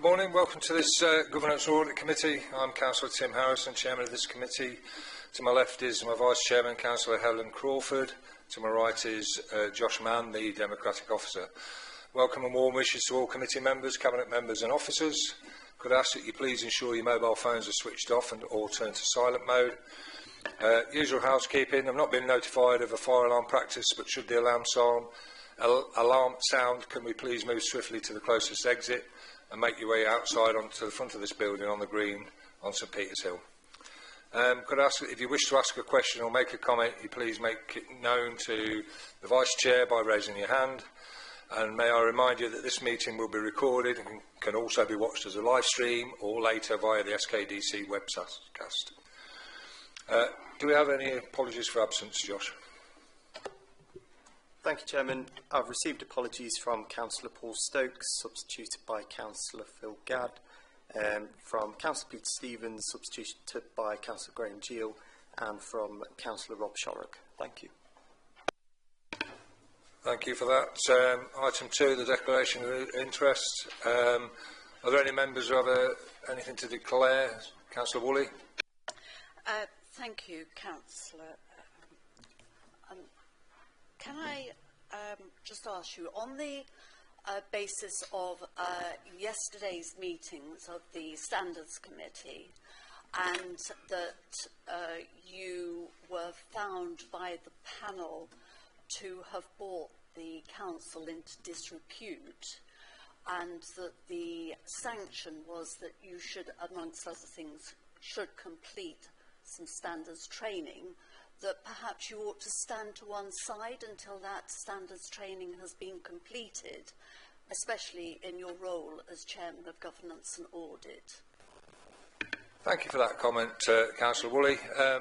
Good morning. Welcome to this Governance and Audit Committee. I'm Councillor Tim Harrison, Chairman of this committee. To my left is my Vice Chairman, Councillor Helen Crawford. To my right is Josh Mann, the Democratic Officer. Welcome and warm wishes to all committee members, Cabinet members and officers. Could I ask that you please ensure your mobile phones are switched off and all turn to silent mode. Usual housekeeping. I've not been notified of a fire alarm practice, but should the alarm sound, can we please move swiftly to the closest exit and make your way outside onto the front of this building on the green on St Peter's Hill. Could I ask that if you wish to ask a question or make a comment, you please make it known to the Vice Chair by raising your hand. And may I remind you that this meeting will be recorded and can also be watched as a live stream or later via the SKDC webcast. Do we have any apologies for absence, Josh? Thank you, Chairman. I've received apologies from Councillor Paul Stokes, substituted by Councillor Phil Gadd, from Councillor Peter Stevens, substituted by Councillor Graham Gill, and from Councillor Rob Shorrock. Thank you. Thank you for that. Item 2, the declaration of interest. Are there any members who have anything to declare? Councillor Woolley. Thank you, Councillor. Can I just ask you, on the basis of yesterday's meetings of the Standards Committee, and that you were found by the panel to have brought the Council into disrepute, and that the sanction was that you should, amongst other things, should complete some standards training, that perhaps you ought to stand to one side until that standards training has been completed, especially in your role as Chairman of Governance and Audit. Thank you for that comment, Councillor Woolley.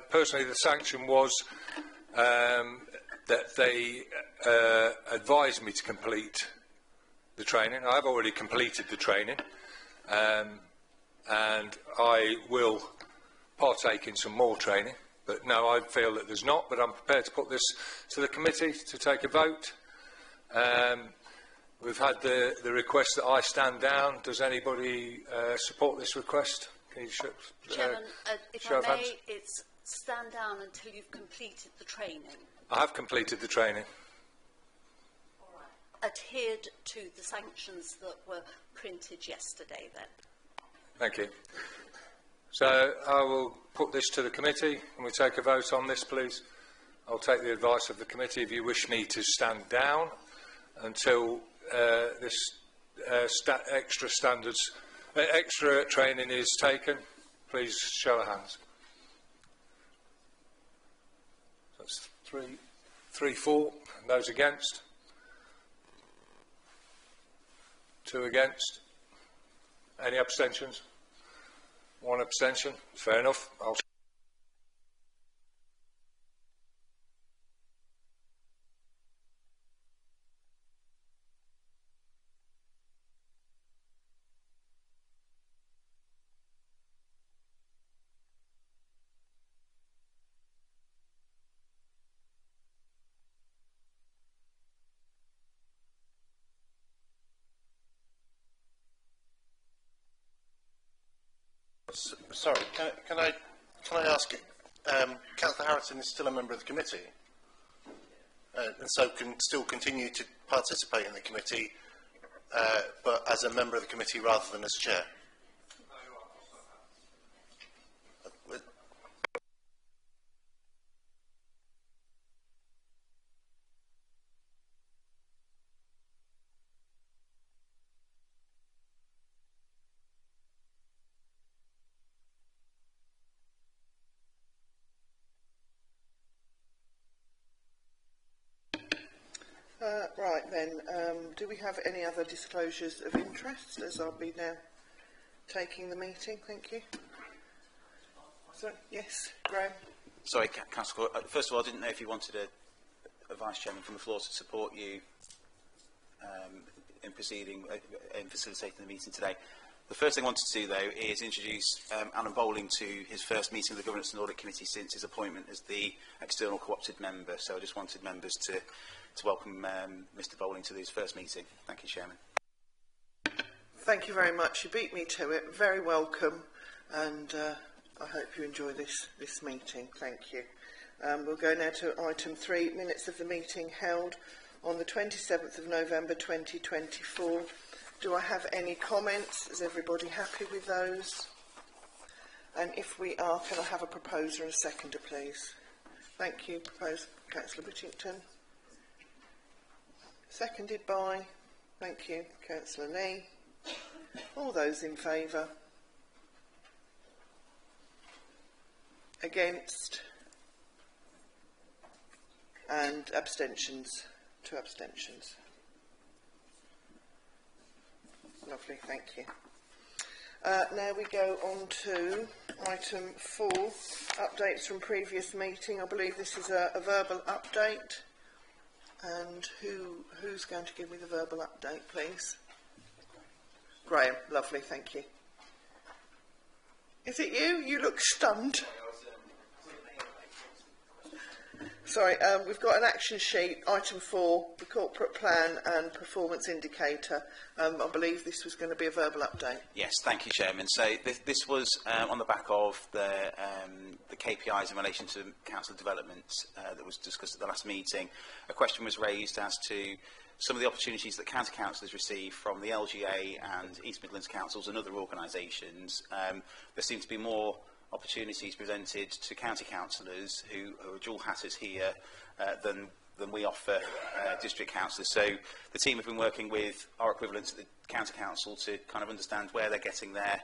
Personally, the sanction was that they advised me to complete the training. I have already completed the training, and I will partake in some more training. But no, I feel that there's not, but I'm prepared to put this to the committee to take a vote. We've had the request that I stand down. Does anybody support this request? Can you Chairman, if I may, it's stand down until you've completed the training. I have completed the training. All right. Adhered to the sanctions that were printed yesterday, then. Thank you. So I will put this to the committee. Can we take a vote on this, please? I'll take the advice of the committee. If you wish me to stand down until this extra training is taken, please show of hands. That's 3, 4. Those against? 2 against. Any abstentions? 1 abstention. Fair enough. Sorry, can I ask, Councillor Harrison is still a member of the committee, and so can still continue to participate in the committee, but as a member of the committee rather than as chair. Right then, do we have any other disclosures of interest, as I'll be now taking the meeting? Thank you. So, yes, Graham. Sorry, Councillor. First of all, I didn't know if you wanted a Vice Chairman from the floor to support you in proceeding, in facilitating the meeting today. The first thing I wanted to do, though, is introduce Alan Bowling to his first meeting of the Governance and Audit Committee since his appointment as the external co-opted member. So I just wanted members to welcome Mr Bowling to his first meeting. Thank you, Chairman. Thank you very much. You beat me to it. Very welcome, and I hope you enjoy this meeting. Thank you. We'll go now to item 3, minutes of the meeting held on the 27th of November 2024. Do I have any comments? Is everybody happy with those? And if we are, can I have a proposer and a seconder, please? Thank you. Proposed Councillor Whittington. Seconded by, thank you, Councillor Lee. All those in favour? Against? And abstentions? 2 abstentions. Lovely, thank you. Now we go on to item 4, updates from previous meeting. I believe this is a verbal update. And who's going to give me the verbal update, please? Graham, lovely, thank you. Is it you? You look stunned. Sorry, we've got an action sheet, item 4, the corporate plan and performance indicator. I believe this was going to be a verbal update. Yes, thank you, Chairman. So this was on the back of the KPIs in relation to council development that was discussed at the last meeting. A question was raised as to some of the opportunities that county councillors receive from the LGA and East Midlands councils and other organisations. There seem to be more opportunities presented to county councillors who are dual hatters here than we offer district councillors. So the team have been working with our equivalents at the county council to kind of understand where they're getting their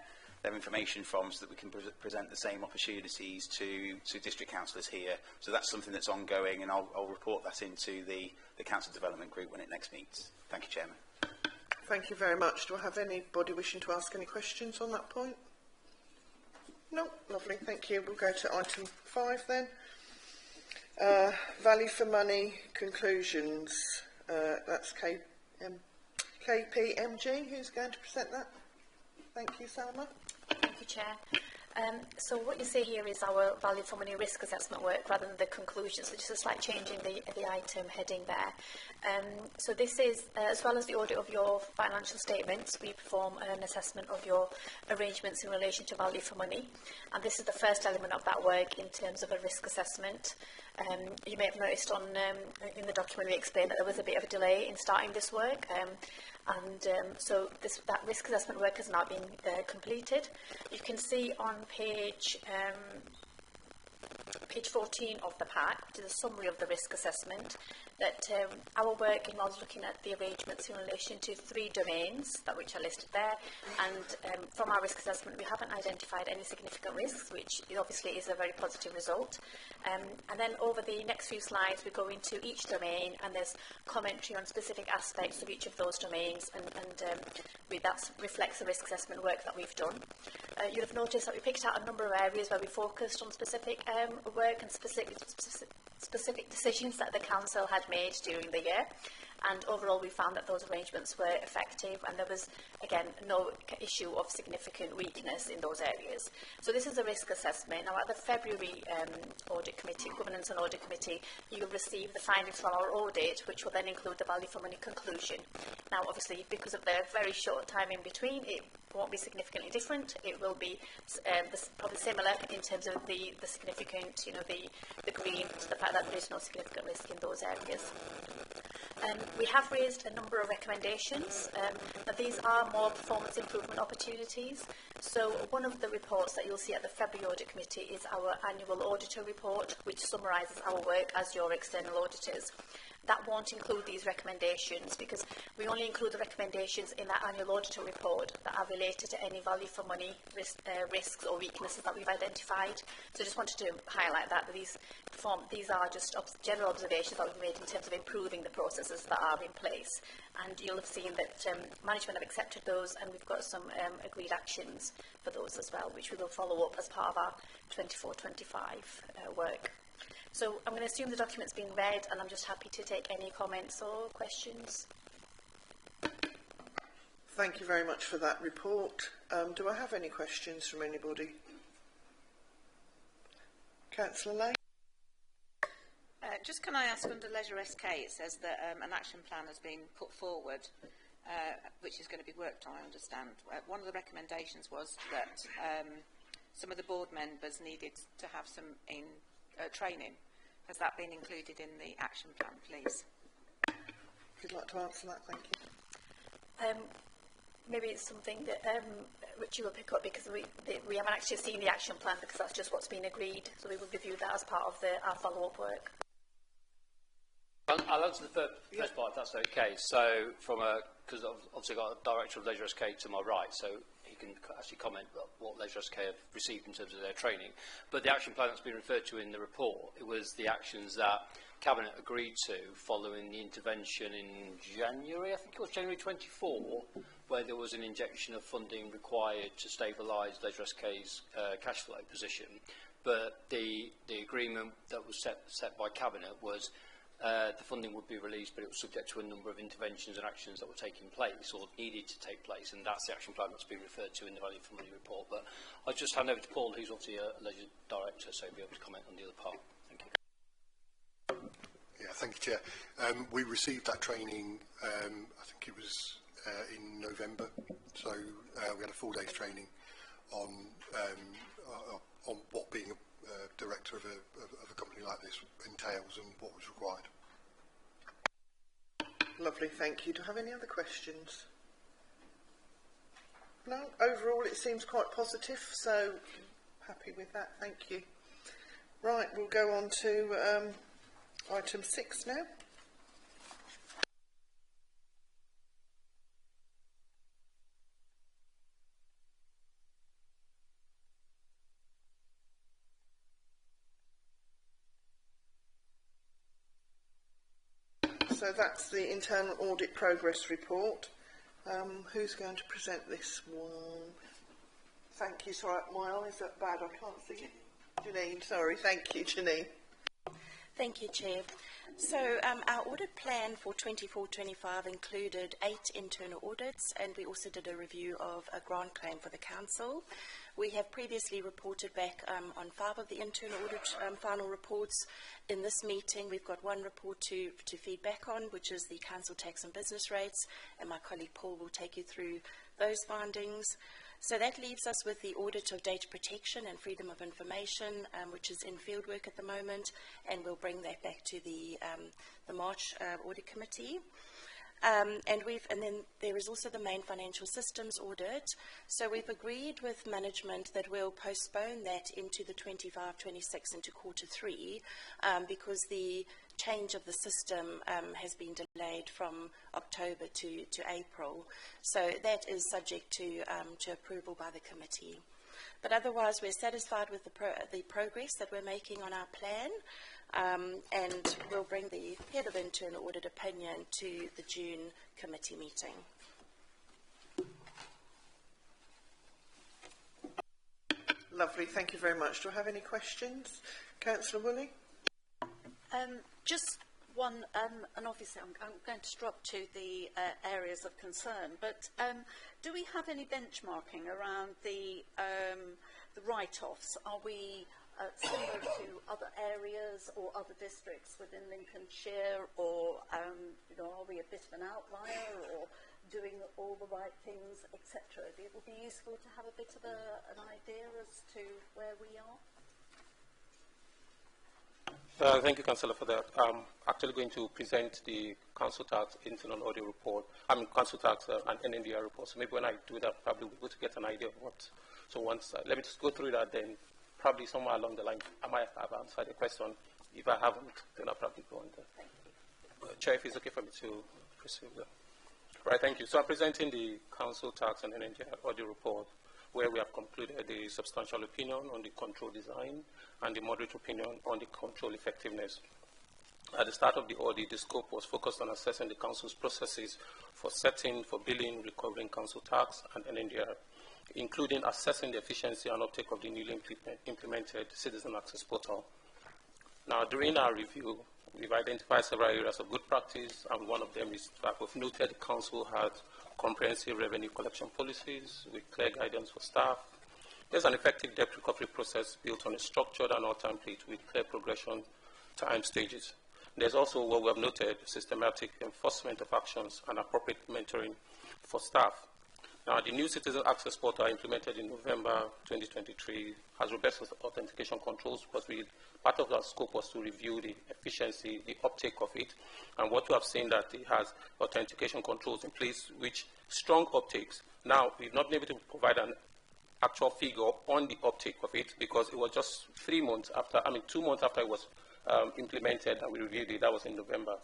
information from, so that we can present the same opportunities to district councillors here. So that's something that's ongoing, and I'll report that into the council development group when it next meets. Thank you, Chairman. Thank you very much. Do I have anybody wishing to ask any questions on that point? No, lovely, thank you. We'll go to item 5 then. Value for money conclusions. That's KPMG. Who's going to present that? Thank you, Salma. Thank you, Chair. So what you see here is our value for money risk assessment work rather than the conclusions, so just a slight change in the item heading there. So this is, as well as the audit of your financial statements, we perform an assessment of your arrangements in relation to value for money. And this is the first element of that work in terms of a risk assessment. You may have noticed in the document we explained that there was a bit of a delay in starting this work. So that risk assessment work has now been completed. You can see on page 14 of the pack, which is a summary of the risk assessment, that our work involves looking at the arrangements in relation to 3 domains which are listed there, and from our risk assessment we haven't identified any significant risks, which obviously is a very positive result. And then over the next few slides we go into each domain, and there's commentary on specific aspects of each of those domains, and that reflects the risk assessment work that we've done. You'll have noticed that we picked out a number of areas where we focused on specific work and specific decisions that the council had made during the year, and overall we found that those arrangements were effective, and there was again no issue of significant weakness in those areas. So this is a risk assessment. Now at the February audit committee, governance and audit committee, you will receive the findings from our audit, which will then include the value for money conclusion. Now obviously because of the very short time in between, it won't be significantly different. It will be probably similar in terms of the significant, the green, to the fact that there is no significant risk in those areas. We have raised a number of recommendations, but these are more performance improvement opportunities. So one of the reports that you'll see at the February Audit Committee is our annual auditor report, which summarises our work as your external auditors. That won't include these recommendations, because we only include the recommendations in that annual auditor report that are related to any value for money risks or weaknesses that we've identified. So I just wanted to highlight that these are just general observations that we've made in terms of improving the processes that are in place. And you'll have seen that management have accepted those, and we've got some agreed actions for those as well, which we will follow up as part of our 24-25 work. So I'm going to assume the document's been read, and I'm just happy to take any comments or questions. Thank you very much for that report. Do I have any questions from anybody? Councillor Lane? Just can I ask, under Leisure SK, it says that an action plan has been put forward. which is going to be worked on, I understand. One of the recommendations was that some of the board members needed to have some training. Has that been included in the action plan, please? If you'd like to answer that, thank you. Maybe it's something that which you will pick up, because we haven't actually seen the action plan, because that's just what's been agreed. So we will review that as part of our follow-up work. I'll answer the first part, if that's okay. So, because I've obviously got a Director of Leisure SK to my right, so he can actually comment what Leisure SK have received in terms of their training. But the action plan that's been referred to in the report, it was the actions that Cabinet agreed to following the intervention in January, I think it was January 24, where there was an injection of funding required to stabilise Leisure SK's cash flow position. But the agreement that was set by Cabinet was the funding would be released, but it was subject to a number of interventions and actions that were taking place or needed to take place, and that's the action plan that's been referred to in the Value for Money report. But I'll just hand over to Paul, who's obviously a Leisure Director, so he'll be able to comment on the other part. Thank you. Yeah, thank you, Chair. We received that training, I think it was in November, so we had a 4 days training on what being a director of a company like this entails and what was required. Lovely, thank you. Do you have any other questions? No, overall it seems quite positive, so happy with that, thank you. Right, we'll go on to item 6 now. So that's the internal audit progress report. Who's going to present this one? Thank you. Sorry, my eyes are bad. I can't see. Janine, sorry. Thank you, Janine. Thank you, Chair. So our audit plan for 24-25 included 8 internal audits, and we also did a review of a grant claim for the council. We have previously reported back on 5 of the internal audit final reports. In this meeting, we've got 1 report to feed back on, which is the council tax and business rates, and my colleague Paul will take you through those findings. So that leaves us with the audit of data protection and freedom of information, which is in field work at the moment, and we'll bring that back to the March audit committee. And then there is also the main financial systems audit. So we've agreed with management that we'll postpone that into the 25-26 into Q3 because the change of the system has been delayed from October to April. So that is subject to approval by the committee. But otherwise, we're satisfied with the progress that we're making on our plan. And we'll bring the head of internal audit opinion to the June committee meeting. Lovely, thank you very much. Do I have any questions? Councillor Woolley? Just one, and obviously I'm going to drop to the areas of concern, but do we have any benchmarking around the write-offs? Are we similar to other areas or other districts within Lincolnshire, or are we a bit of an outlier, or doing all the right things, etc.? It would be useful to have a bit of an idea as to where we are. Thank you, Councillor, for that. I'm actually going to present the Council Tax Internal Audit Report, Council Tax and NNDR report. So maybe when I do that, probably we'll be able to get an idea of what. So once, let me just go through that, then probably somewhere along the line, I might have answered the question. If I haven't, then I'll probably go on there. Chair, if it's okay for me to proceed there. Right, thank you. So I'm presenting the Council Tax and NNDR Audit Report, where we have concluded the substantial opinion on the control design and the moderate opinion on the control effectiveness. At the start of the audit, the scope was focused on assessing the Council's processes for setting, for billing, recovering Council tax and NNDR, including assessing the efficiency and uptake of the newly implemented Citizen Access Portal. Now, during our review, we've identified several areas of good practice, and one of them is that we've noted the Council had comprehensive revenue collection policies with clear guidance for staff. There's an effective debt recovery process built on a structured annual template with clear progression time stages. There's also what we have noted, systematic enforcement of actions and appropriate mentoring for staff. Now, the new citizen access portal implemented in November 2023 has robust authentication controls because part of our scope was to review the efficiency, the uptake of it, and what we have seen that it has authentication controls in place, which strong uptakes. Now, we've not been able to provide an actual figure on the uptake of it because it was just 2 months after it was implemented and we reviewed it. That was in November.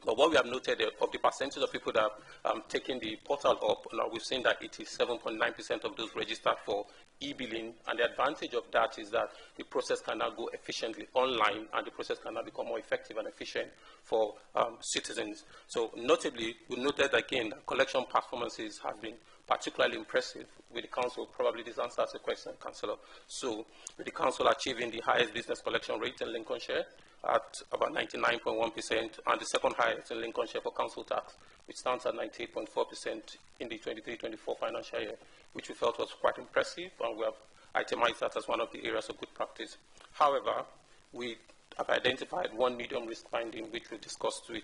But what we have noted of the percentage of people that have taken the portal up, now we've seen that it is 7.9% of those registered for e-billing, and the advantage of that is that the process can now go efficiently online, and the process can now become more effective and efficient for citizens. So notably, we noted again that collection performances have been particularly impressive, with the council, probably this answers the question, Councillor. So with the council achieving the highest business collection rate in Lincolnshire at about 99.1%, and the second highest in Lincolnshire for council tax, which stands at 98.4% in the 23-24 financial year, which we felt was quite impressive, and we have itemized that as one of the areas of good practice. However, we have identified one medium risk finding, which we discussed with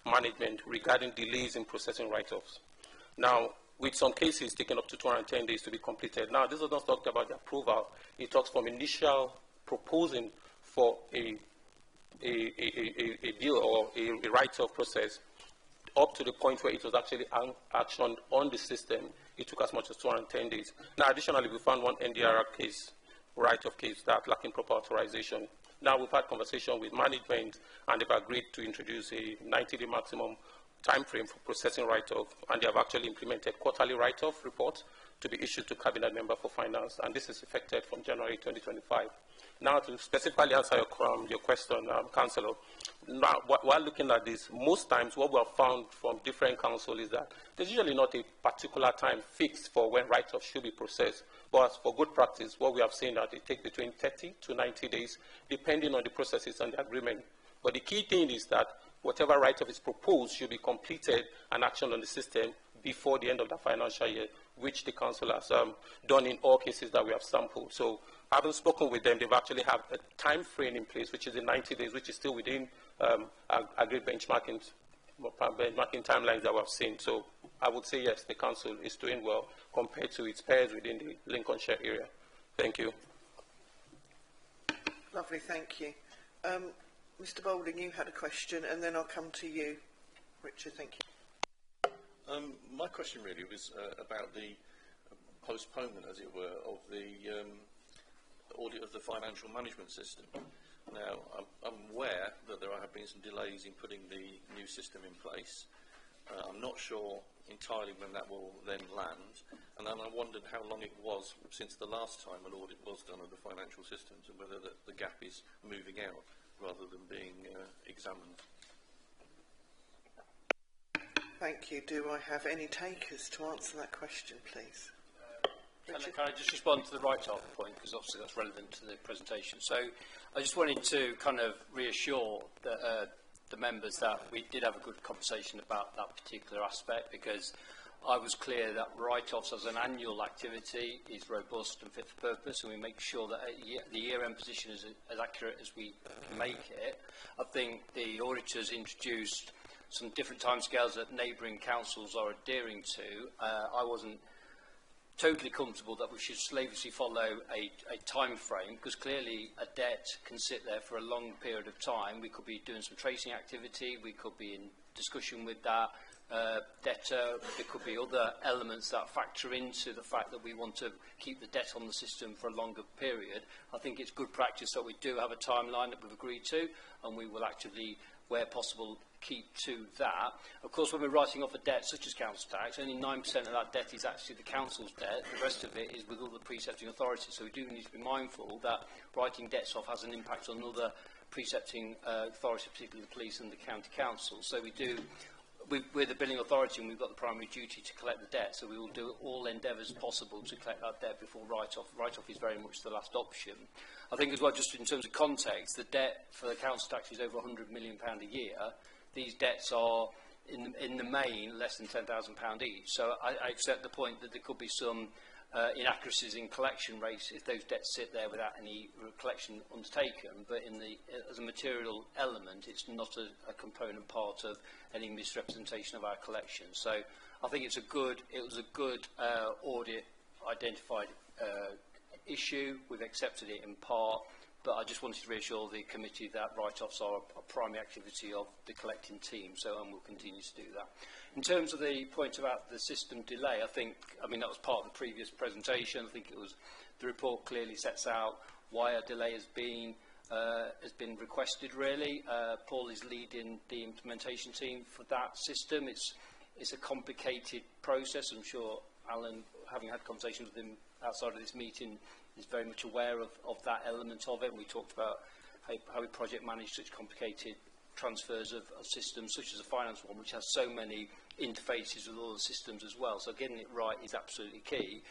management regarding delays in processing write-offs. Now, with some cases taking up to 210 days to be completed. Now, this does not talk about the approval. It talks from initial proposing for a bill or a write-off process up to the point where it was actually actioned on the system. It took as much as 210 days. Now, additionally, we found one NDR case, write-off case, that lacking proper authorization. Now, we've had conversation with management, and they've agreed to introduce a 90-day maximum time frame for processing write-off, and they have actually implemented quarterly write-off reports to be issued to Cabinet Member for Finance, and this is effective from January 2025. Now, to specifically answer your question, Councillor, now, while looking at this, most times what we have found from different councils is that there's usually not a particular time fixed for when write-off should be processed, but as for good practice, what we have seen that it takes between 30 to 90 days, depending on the processes and the agreement. But the key thing is that whatever write-off is proposed should be completed and actioned on the system before the end of the financial year, which the council has done in all cases that we have sampled. So, having spoken with them, they've actually have a time frame in place, which is in 90 days, which is still within agreed benchmarking timelines that we have seen. So, I would say yes, the council is doing well compared to its peers within the Lincolnshire area. Thank you. Lovely, thank you. Mr. Boulding, you had a question, and then I'll come to you. Richard, thank you. My question really was about the postponement, as it were, of the audit of the financial management system. Now, I'm aware that there have been some delays in putting the new system in place. I'm not sure entirely when that will then land, and then I wondered how long it was since the last time an audit was done of the financial systems, and whether the gap is moving out rather than being examined. Thank you. Do I have any takers to answer that question, please? Can I just respond to the write-off point, because obviously that's relevant to the presentation. So I just wanted to kind of reassure the members that we did have a good conversation about that particular aspect, because I was clear that write-offs as an annual activity is robust and fit for purpose, and we make sure that the year-end position is as accurate as we can make it. I think the auditors introduced some different timescales that neighbouring councils are adhering to. I wasn't totally comfortable that we should slavishly follow a time frame, because clearly a debt can sit there for a long period of time. We could be doing some tracing activity, we could be in discussion with that debtor, there could be other elements that factor into the fact that we want to keep the debt on the system for a longer period. I think it's good practice that we do have a timeline that we've agreed to, and we will actively, where possible, keep to that. Of course, when we're writing off a debt such as council tax, only 9% of that debt is actually the council's debt. The rest of it is with all the precepting authorities. So we do need to be mindful that writing debts off has an impact on other precepting authorities, particularly the police and the county council. So we're the billing authority, and we've got the primary duty to collect the debt, so we will do all endeavours possible to collect that debt before write-off. Write-off is very much the last option. I think as well, just in terms of context, the debt for the council tax is over £100 million a year. These debts are, in the main, less than £10,000 each. So I accept the point that there could be some inaccuracies in collection rates if those debts sit there without any collection undertaken, but as a material element, it's not a component part of any misrepresentation of our collection. So I think it was a good audit identified issue. We've accepted it in part, but I just wanted to reassure the committee that write-offs are a primary activity of the collecting team, and we'll continue to do that. In terms of the point about the system delay, I mean that was part of the previous presentation. I think the report clearly sets out why a delay has been requested, really. Paul is leading the implementation team for that system. It's a complicated process. I'm sure Alan, having had conversations with him outside of this meeting, is very much aware of that element of it. And we talked about how we project manage such complicated transfers of systems, such as a finance one, which has so many interfaces with all the systems as well. So getting it right is absolutely key.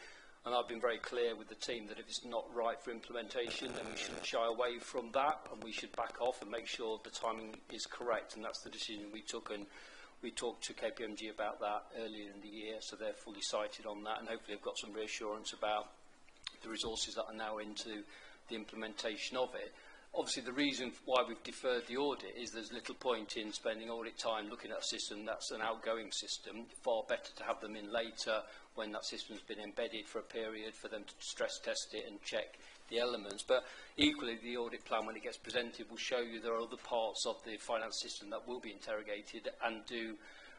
And I've been very clear with the team that if it's not right for implementation, then we shouldn't shy away from that, and we should back off and make sure the timing is correct. And that's the decision we took, and we talked to KPMG about that earlier in the year, so they're fully cited on that, and hopefully have got some reassurance about the resources that are now into the implementation of it. Obviously, the reason why we've deferred the audit is there's little point in spending audit time looking at a system that's an outgoing system. Far better to have them in later when that system's been embedded for a period for them to stress test it and check the elements. But equally, the audit plan, when it gets presented, will show you there are other parts of the finance system that will be interrogated and do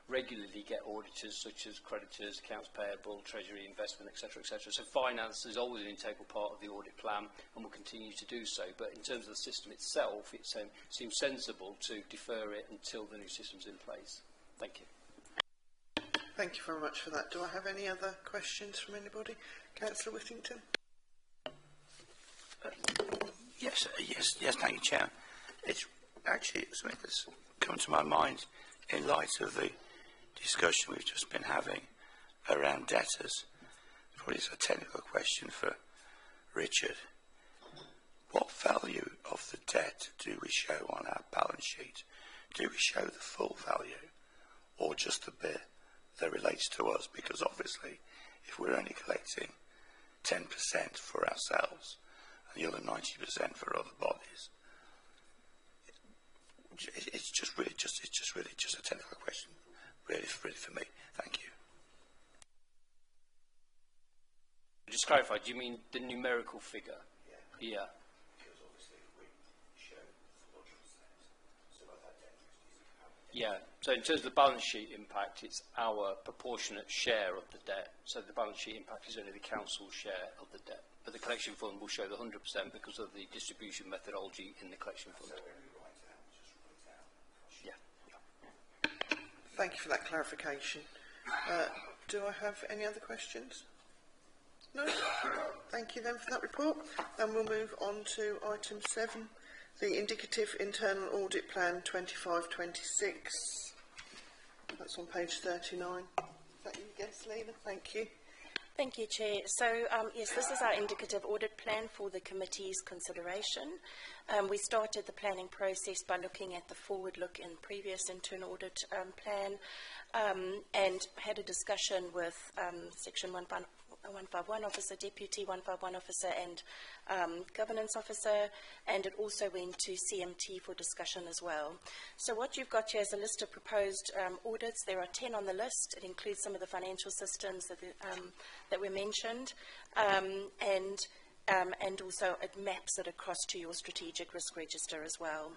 regularly get auditors, such as creditors, accounts payable, treasury, investment, etc., etc. So finance is always an integral part of the audit plan and will continue to do so. But in terms of the system itself, it seems sensible to defer it until the new system's in place. Thank you. Thank you very much for that. Do I have any other questions from anybody? Councillor Whittington? Yes, thank you, Chair. It's actually something that's come to my mind in light of the discussion we've just been having around debtors. Probably it's a technical question for Richard. What value of the debt do we show on our balance sheet? Do we show the full value or just the bit that relates to us? Because obviously, if we're only collecting 10% for ourselves and the other 90% for other bodies, it's just really a technical question, really for me. Thank you. Just clarify, do you mean the numerical figure? Yeah. Because obviously if we show 100%, so that debt is Yeah, so in terms of the balance sheet impact, it's our proportionate share of the debt. So the balance sheet impact is only the council's share of the debt. But the collection fund will show the 100% because of the distribution methodology in the collection fund. So when we write out. Yeah. Thank you for that clarification. Do I have any other questions? No? Thank you then for that report. And we'll move on to item 7, the Indicative Internal Audit Plan 25-26. That's on page 39. Is that you again, Selina? Thank you. Thank you, Chair. So, yes, this is our indicative audit plan for the committee's consideration. We started the planning process by looking at the forward look in previous internal audit plan and had a discussion with Section 151 officer, Deputy 151 officer and governance officer, and it also went to CMT for discussion as well. So what you've got here is a list of proposed audits. There are 10 on the list. It includes some of the financial systems that were mentioned, and also it maps it across to your strategic risk register as well.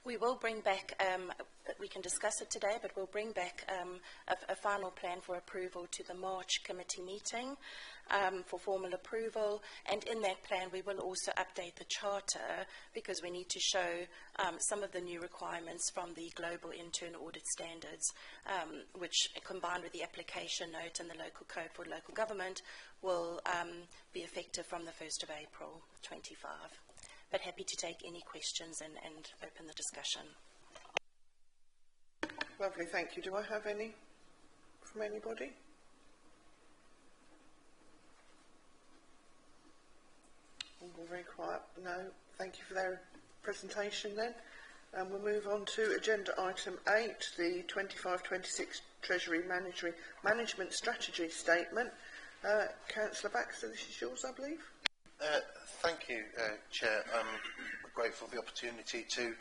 We will bring back, we can discuss it today, but we'll bring back a final plan for approval to the March committee meeting for formal approval. And in that plan, we will also update the charter because we need to show some of the new requirements from the global internal audit standards, which combined with the application note and the local code for local government will be effective from the 1st of April 25. But happy to take any questions and open the discussion. Lovely, thank you. Do I have any from anybody? All very quiet. No, thank you for their presentation then. And we'll move on to agenda item 8, the 25-26 Treasury Management Strategy Statement. Councillor Baxter, this is yours, I believe. Thank you, Chair. I'm grateful for the opportunity to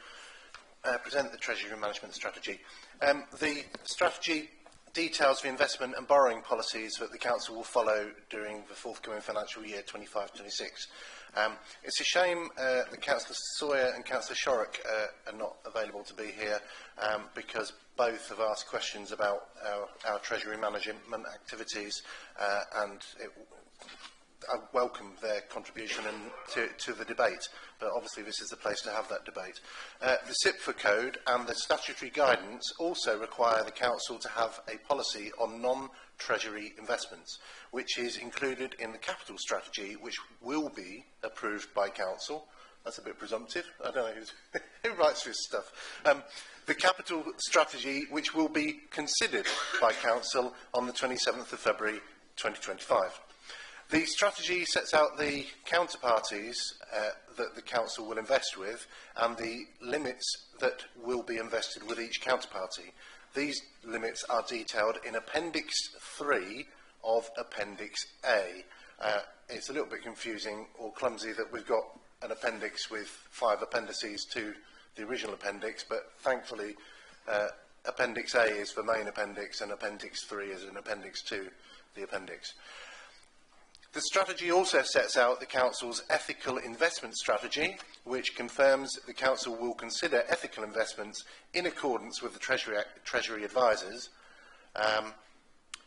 present the Treasury Management Strategy. The strategy details the investment and borrowing policies that the Council will follow during the forthcoming financial year 25-26. It's a shame that Councillor Sawyer and Councillor Shorrock are not available to be here because both have asked questions about our Treasury management activities and I welcome their contribution to the debate, but obviously this is the place to have that debate. The SIPFA code and the statutory guidance also require the Council to have a policy on non-Treasury investments, which is included in the capital strategy, which will be approved by Council. That's a bit presumptive. I don't know who writes this stuff. The capital strategy, which will be considered by Council on the 27th of February 2025. The strategy sets out the counterparties that the Council will invest with and the limits that will be invested with each counterparty. These limits are detailed in Appendix 3 of Appendix A. It's a little bit confusing or clumsy that we've got an appendix with 5 appendices to the original appendix, but thankfully Appendix A is the main appendix and Appendix 3 is an appendix to the appendix. The strategy also sets out the Council's ethical investment strategy, which confirms that the Council will consider ethical investments in accordance with the Treasury advisers,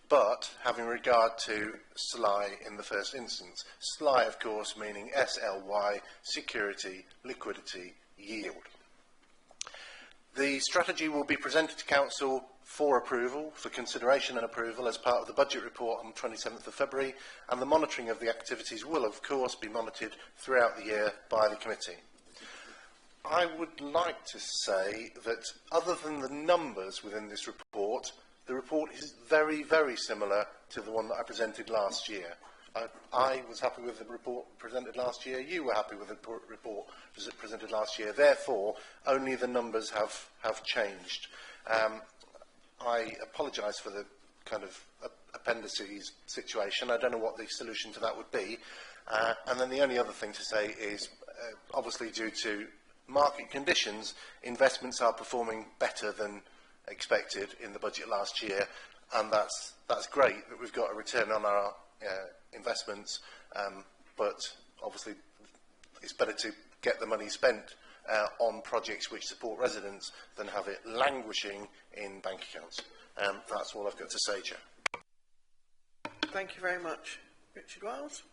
but having regard to SLY in the first instance. SLY, of course, meaning SLY, security, liquidity, yield. The strategy will be presented to Council for approval, for consideration and approval as part of the budget report on the 27th of February, and the monitoring of the activities will, of course, be monitored throughout the year by the committee. I would like to say that other than the numbers within this report, the report is very, very similar to the one that I presented last year. I was happy with the report presented last year. You were happy with the report presented last year. Therefore, only the numbers have changed. I apologise for the kind of appendices situation. I don't know what the solution to that would be. And then the only other thing to say is, obviously due to market conditions, investments are performing better than expected in the budget last year, and that's great that we've got a return on our investments, but obviously it's better to get the money spent on projects which support residents than have it languishing in bank accounts. That's all I've got to say, Chair. Thank you very much. Richard Wiles.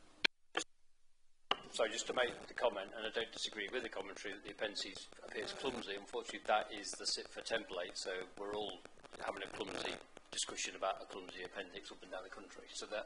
So just to make the comment, and I don't disagree with the commentary that the appendices appears clumsy. Unfortunately, that is the SIPFA template, so we're all having a clumsy discussion about a clumsy appendix up and down the country. So that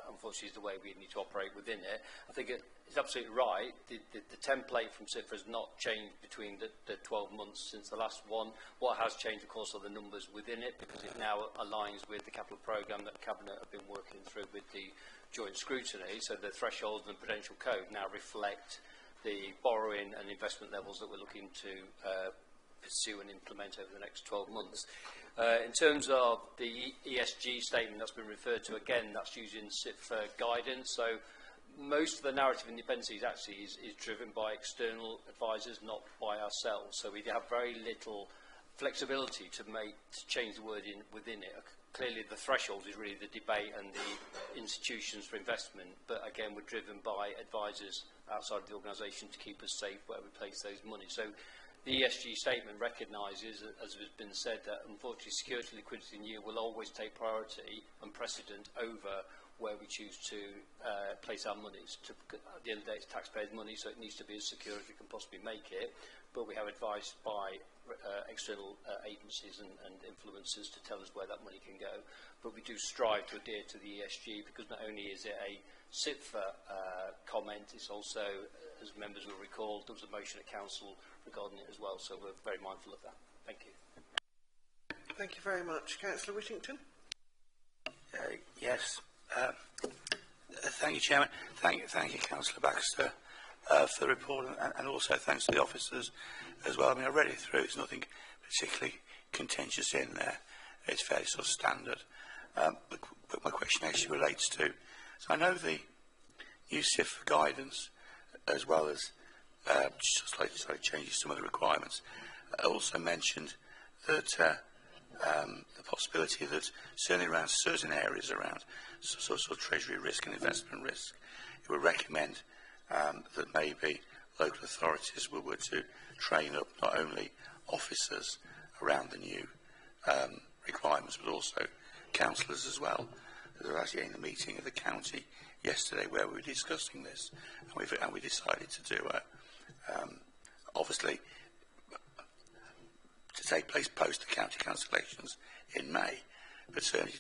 unfortunately is the way we need to operate within it. I think it's absolutely right. The template from SIPFA has not changed between the 12 months since the last one. What has changed, of course, are the numbers within it, because it now aligns with the capital programme that Cabinet have been working through with the joint scrutiny. So the thresholds and the prudential code now reflect the borrowing and investment levels that we're looking to pursue and implement over the next 12 months. In terms of the ESG statement that's been referred to, again, that's using SIPFA guidance. So most of the narrative in the appendices actually is driven by external advisors, not by ourselves. So we have very little flexibility to change the wording within it. Clearly, the threshold is really the debate and the institutions for investment, but again, we're driven by advisors outside of the organisation to keep us safe where we place those money. So the ESG statement recognises, as has been said, that unfortunately security, liquidity and yield will always take priority and precedent over where we choose to place our monies. At the end of the day, it's taxpayers' money, so it needs to be as secure as we can possibly make it. But we have advice by external agencies and influencers to tell us where that money can go. But we do strive to adhere to the ESG, because not only is it a SIPFA comment, it's also, as members will recall, there was a motion at Council regarding it as well, so we're very mindful of that. Thank you. Thank you very much. Councillor Whittington. Yes. Thank you, Chairman. Thank you, Councillor Baxter, for the report, and also thanks to the officers as well. I mean, I read it through. There's nothing particularly contentious in there. It's fairly sort of standard. But my question actually relates to So I know the UCIF for guidance, as well as slightly changes some of the requirements, also mentioned that the possibility that certainly around certain areas around sort of treasury risk and investment risk, it would recommend that maybe local authorities were to train up not only officers around the new requirements, but also councillors as well. There was actually in the meeting of the county yesterday where we were discussing this, and we decided to do obviously to take place post the county council elections in May, but certainly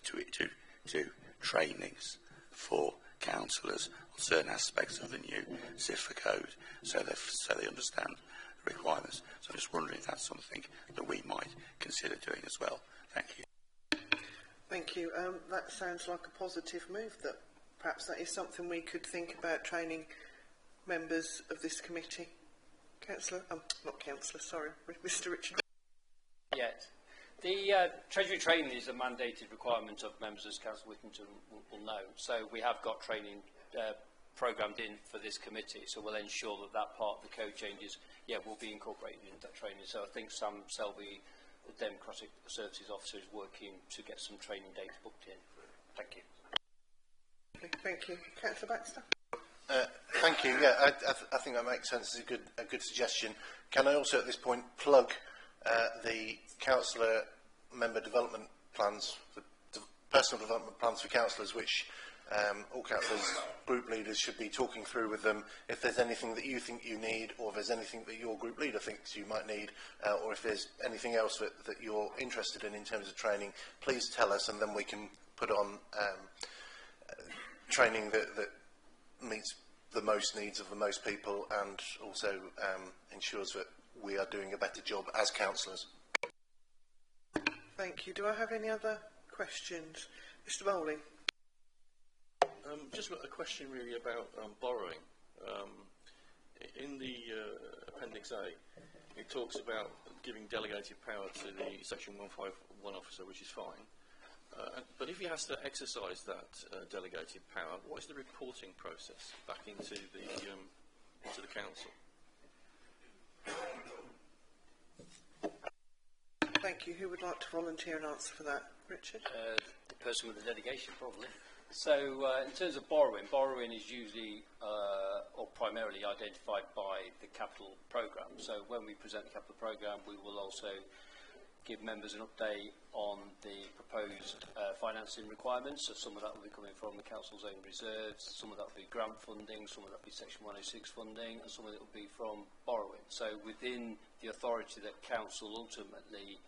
to trainings for councillors on certain aspects of the new CIFA code, so they understand the requirements. So I'm just wondering if that's something that we might consider doing as well. Thank you. Thank you. That sounds like a positive move. That perhaps that is something we could think about training members of this committee. Councillor, not councillor, sorry, Mr. Richard. Yes. The Treasury training is a mandated requirement of members, as Councillor Whittington will know. So we have got training programmed in for this committee, so we'll ensure that that part of the code changes, will be incorporated into that training. So I think Sam Selby, the Democratic Services Officer, is working to get some training dates booked in. Thank you. Thank you. Councillor Baxter. Thank you. Yeah, I think that makes sense. It's a good suggestion. Can I also at this point plug the councillor member development plans, the personal development plans for councillors, which all councillors, group leaders should be talking through with them. If there's anything that you think you need, or if there's anything that your group leader thinks you might need, or if there's anything else that you're interested in terms of training, please tell us, and then we can put on training that meets the most needs of the most people, and also ensures that we are doing a better job as councillors. Thank you. Do I have any other questions? Mr. Bowling. Just a question really about borrowing. In the Appendix A, it talks about giving delegated power to the Section 151 officer, which is fine. But if he has to exercise that delegated power, what is the reporting process back into the council? Thank you. Who would like to volunteer and answer for that? Richard? The person with the delegation, probably. So, in terms of borrowing is usually or primarily identified by the capital programme. So, when we present the capital programme, we will also give members an update on the proposed financing requirements. So, some of that will be coming from the council's own reserves, some of that will be grant funding, some of that will be Section 106 funding, and some of it will be from borrowing. So, within the authority that council ultimately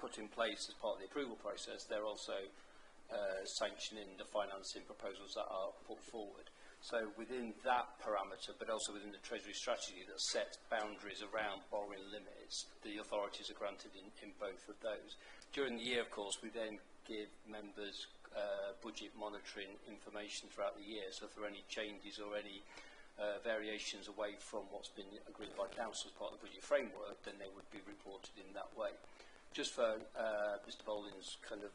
put in place as part of the approval process, they're also sanctioning the financing proposals that are put forward. So within that parameter, but also within the Treasury strategy that sets boundaries around borrowing limits, the authorities are granted in both of those. During the year, of course, we then give members budget monitoring information throughout the year. So if there are any changes or any variations away from what's been agreed by council as part of the budget framework, then they would be reported in that way. Just for Mr. Bowling's kind of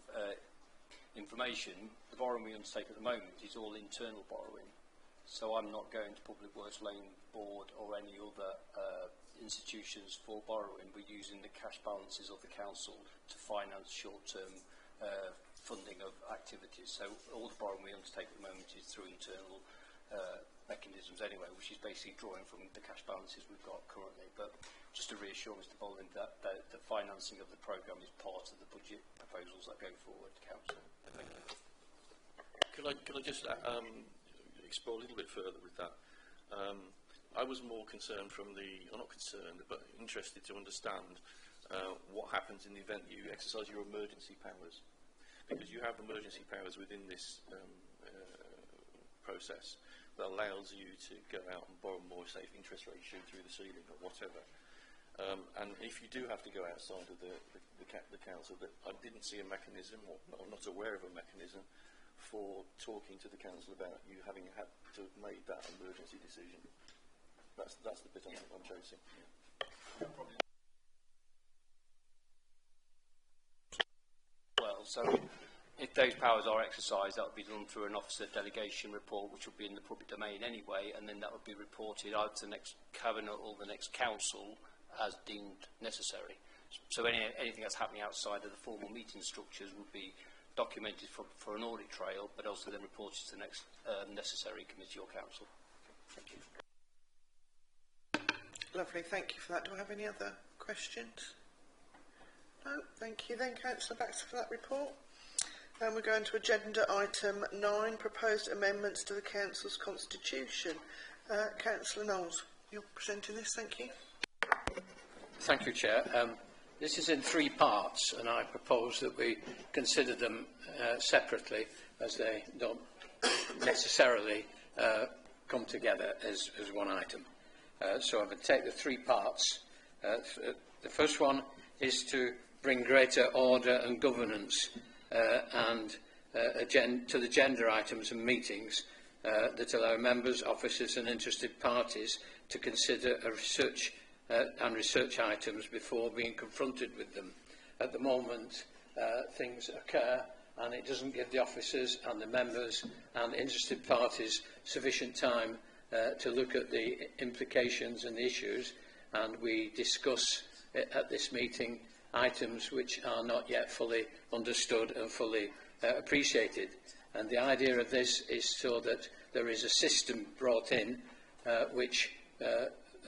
information, the borrowing we undertake at the moment is all internal borrowing. So I'm not going to Public Works Lane Board or any other institutions for borrowing. We're using the cash balances of the council to finance short-term funding of activities. So all the borrowing we undertake at the moment is through internal mechanisms anyway, which is basically drawing from the cash balances we've got currently. But just to reassure Mr. Bowling that the financing of the programme is part of the budget proposals that go forward to council. Can I just explore a little bit further with that? I was more concerned from not concerned, but interested to understand what happens in the event you exercise your emergency powers. Because you have emergency powers within this process that allows you to go out and borrow more, say, if interest rates shoot through the ceiling or whatever. And if you do have to go outside of the council, that I didn't see a mechanism, or not aware of a mechanism, for talking to the council about you having had to have made that emergency decision. That's the bit I'm chasing. Yeah. Well, so if those powers are exercised, that would be done through an officer delegation report, which would be in the public domain anyway, and then that would be reported either to the next cabinet or the next council as deemed necessary. So anything that's happening outside of the formal meeting structures would be documented for an audit trail, but also then reported to the next necessary committee or council. Thank you. Lovely, thank you for that. Do I have any other questions? No, thank you then, Councillor Baxter, for that report. And we're going to agenda item 9, proposed amendments to the Council's constitution. Councillor Knowles, you're presenting this, thank you. Thank you, Chair. This is in 3 parts, and I propose that we consider them separately, as they don't necessarily come together as one item. So I would take the 3 parts. The first one is to bring greater order and governance to the agenda items and meetings that allow members, officers and interested parties to consider research items before being confronted with them. At the moment, things occur and it doesn't give the officers and the members and interested parties sufficient time to look at the implications and the issues, and we discuss at this meeting items which are not yet fully understood and fully appreciated. And the idea of this is so that there is a system brought in which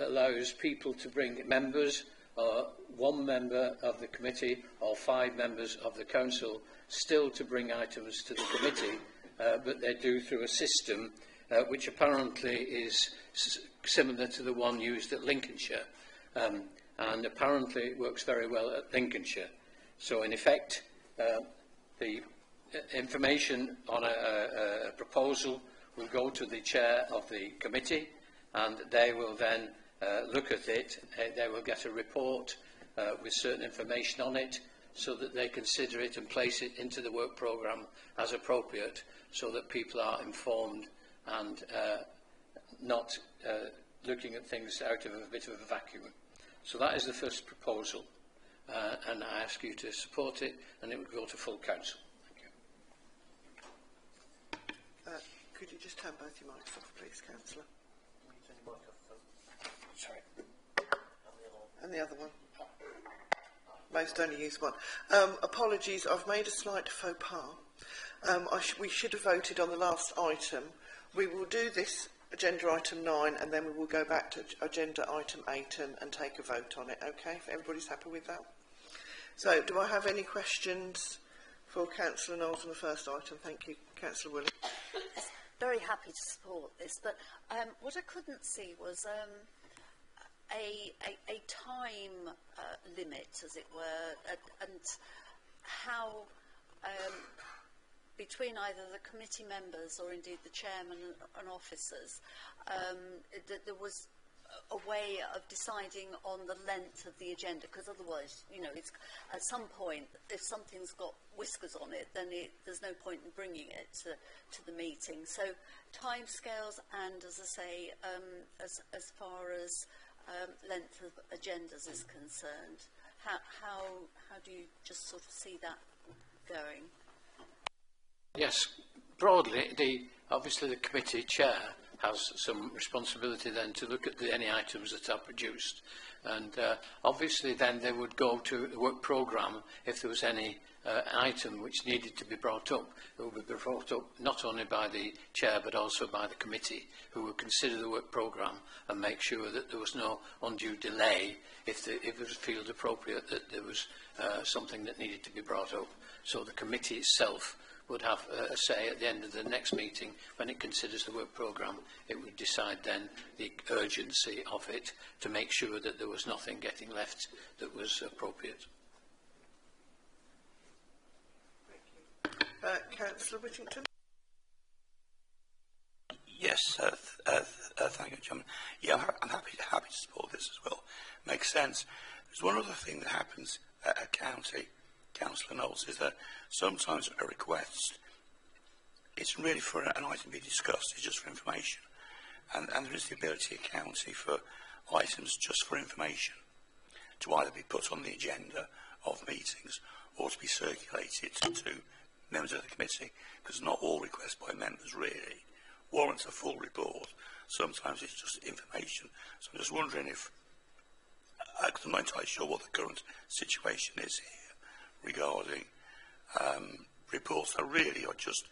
allows people to bring members, or 1 member of the committee or 5 members of the council, still to bring items to the committee, but they do through a system which apparently is similar to the one used at Lincolnshire, and apparently it works very well at Lincolnshire. So in effect, the information on a proposal will go to the chair of the committee, and they will then look at it. They will get a report with certain information on it, so that they consider it and place it into the work programme as appropriate, so that people are informed and not looking at things out of a bit of a vacuum. So that is the first proposal, and I ask you to support it, and it will go to full council. Thank you. Could you just turn both your mics off, please, Councillor? Sorry. And the other one? Most only use one. Apologies, I've made a slight faux pas. We should have voted on the last item. We will do this agenda item 9, and then we will go back to agenda item 8 and take a vote on it, okay? If everybody's happy with that. So, do I have any questions for Councillor Knowles on the first item? Thank you. Councillor Willie. Yes, very happy to support this, but what I couldn't see was a time limit, as it were, and how between either the committee members or indeed the chairman and officers, there was a way of deciding on the length of the agenda, because otherwise, you know, it's, at some point, if something's got whiskers on it, then there's no point in bringing it to the meeting. So timescales and, as I say, as far as length of agendas is concerned, how do you just sort of see that going? Yes, broadly, obviously the committee chair has some responsibility then to look at any items that are produced, and obviously then they would go to the work programme if there was any item which needed to be brought up. It would be brought up not only by the chair but also by the committee, who would consider the work programme and make sure that there was no undue delay if it was felt appropriate that there was something that needed to be brought up. So the committee itself would have a say at the end of the next meeting when it considers the work programme. It would decide then the urgency of it to make sure that there was nothing getting left that was appropriate. Councillor Whittington. Yes, thank you, Chairman. Yeah, I'm happy to support this as well. Makes sense. There's one other thing that happens at a county, Councillor Knowles, is that sometimes a request isn't really for an item to be discussed, it's just for information. And there is the ability at county for items just for information to either be put on the agenda of meetings or to be circulated to members of the committee, because not all requests by members really warrant a full report. Sometimes it's just information. So I'm just wondering if, because I'm not entirely sure what the current situation is here regarding reports that really are just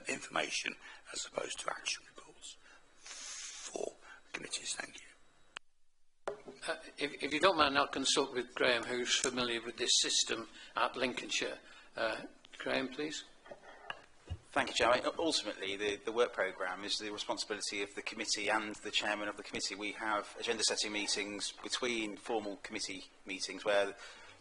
information as opposed to action reports for committees. Thank you. If you don't mind, I'll consult with Graham, who's familiar with this system at Lincolnshire. Graham, please. Thank you, Chair. Ultimately, the work programme is the responsibility of the committee and the chairman of the committee. We have agenda-setting meetings between formal committee meetings where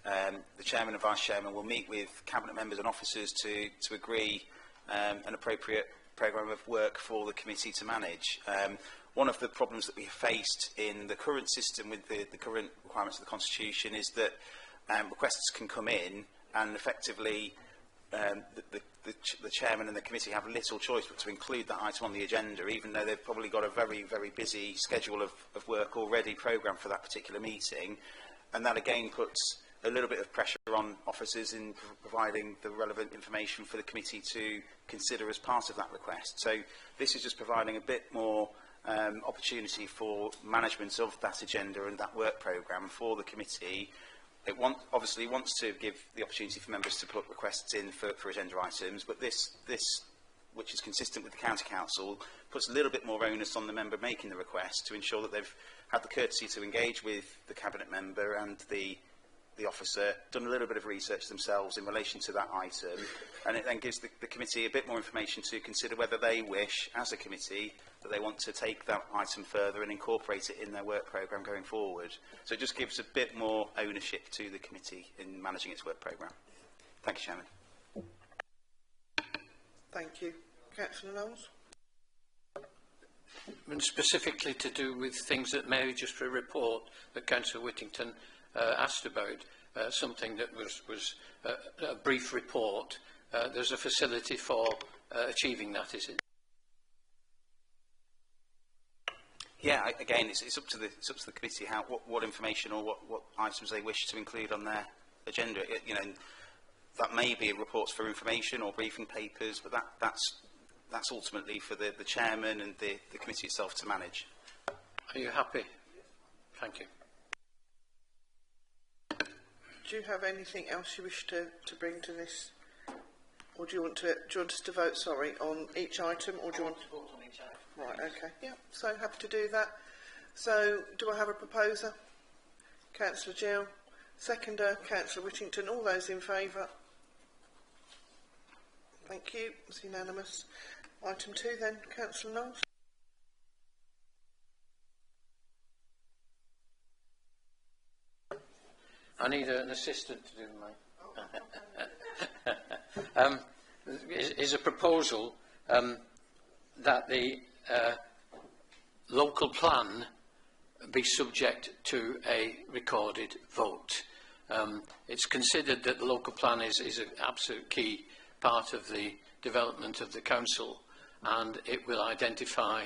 the chairman and vice chairman will meet with cabinet members and officers to agree an appropriate programme of work for the committee to manage. One of the problems that we have faced in the current system with the current requirements of the Constitution is that requests can come in and effectively the chairman and the committee have little choice but to include that item on the agenda, even though they've probably got a very, very busy schedule of work already programmed for that particular meeting. And that again puts a little bit of pressure on officers in providing the relevant information for the committee to consider as part of that request. So this is just providing a bit more opportunity for management of that agenda and that work programme for the committee. It obviously wants to give the opportunity for members to put requests in for agenda items, but this, which is consistent with the County Council, puts a little bit more onus on the member making the request to ensure that they've had the courtesy to engage with the cabinet member and the officer, done a little bit of research themselves in relation to that item, and it then gives the committee a bit more information to consider whether they wish, as a committee, that they want to take that item further and incorporate it in their work programme going forward. So it just gives a bit more ownership to the committee in managing its work programme. Thank you, Chairman. Thank you. Councillor Knowles? And specifically to do with things that Mary just a report that Councillor Whittington asked about, something that was a brief report. There's a facility for achieving that, is it? Yeah, again, it's up to the committee what information or what items they wish to include on their agenda. That may be reports for information or briefing papers, but that's ultimately for the chairman and the committee itself to manage. Are you happy? Thank you. Do you have anything else you wish to bring to this, or do you want us to vote? Sorry, on each item, or do you want to vote on each item? Right. Okay. Yeah. So happy to do that. So do I have a proposer? Councillor Gill, seconder, Councillor Whittington. All those in favour? Thank you. It's unanimous. Item 2 then, Councillor Knowles. I need an assistant to do mine. Is a proposal that the local plan be subject to a recorded vote. It's considered that the local plan is an absolute key part of the development of the council, and it will identify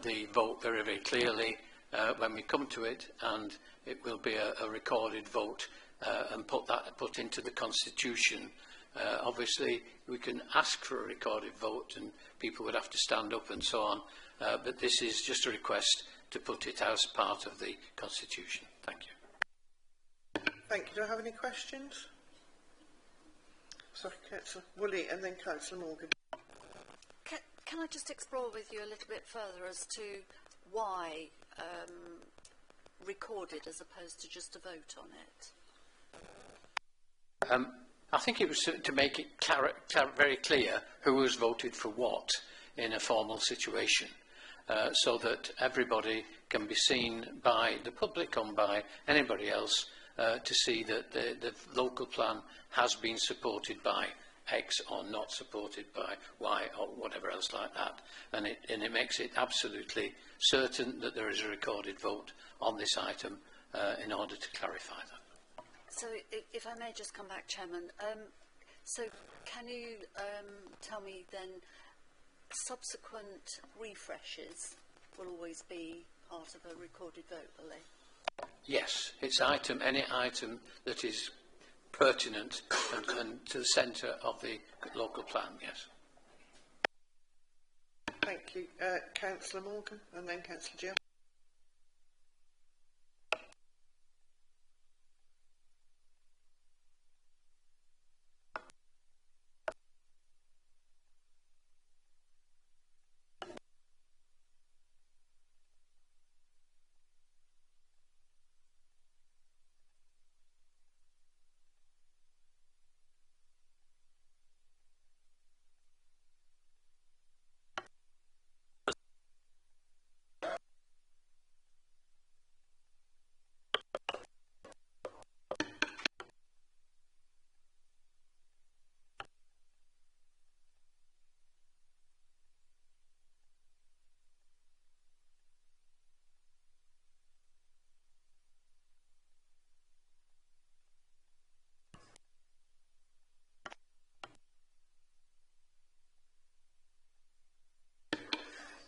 the vote very, very clearly when we come to it, and it will be a recorded vote and put into the Constitution. Obviously, we can ask for a recorded vote and people would have to stand up and so on, but this is just a request to put it as part of the Constitution. Thank you. Thank you. Do I have any questions? Sorry, Councillor Woolley and then Councillor Morgan. Can I just explore with you a little bit further as to why recorded as opposed to just a vote on it? I think it was to make it very clear who has voted for what in a formal situation, so that everybody can be seen by the public and by anybody else to see that the local plan has been supported by X or not supported by Y or whatever else like that. And it makes it absolutely certain that there is a recorded vote on this item in order to clarify that. So if I may just come back, Chairman, so can you tell me then subsequent refreshes will always be part of a recorded vote, will they? Yes, it's any item that is pertinent and to the centre of the local plan, yes. Thank you. Councillor Morgan and then Councillor Gill.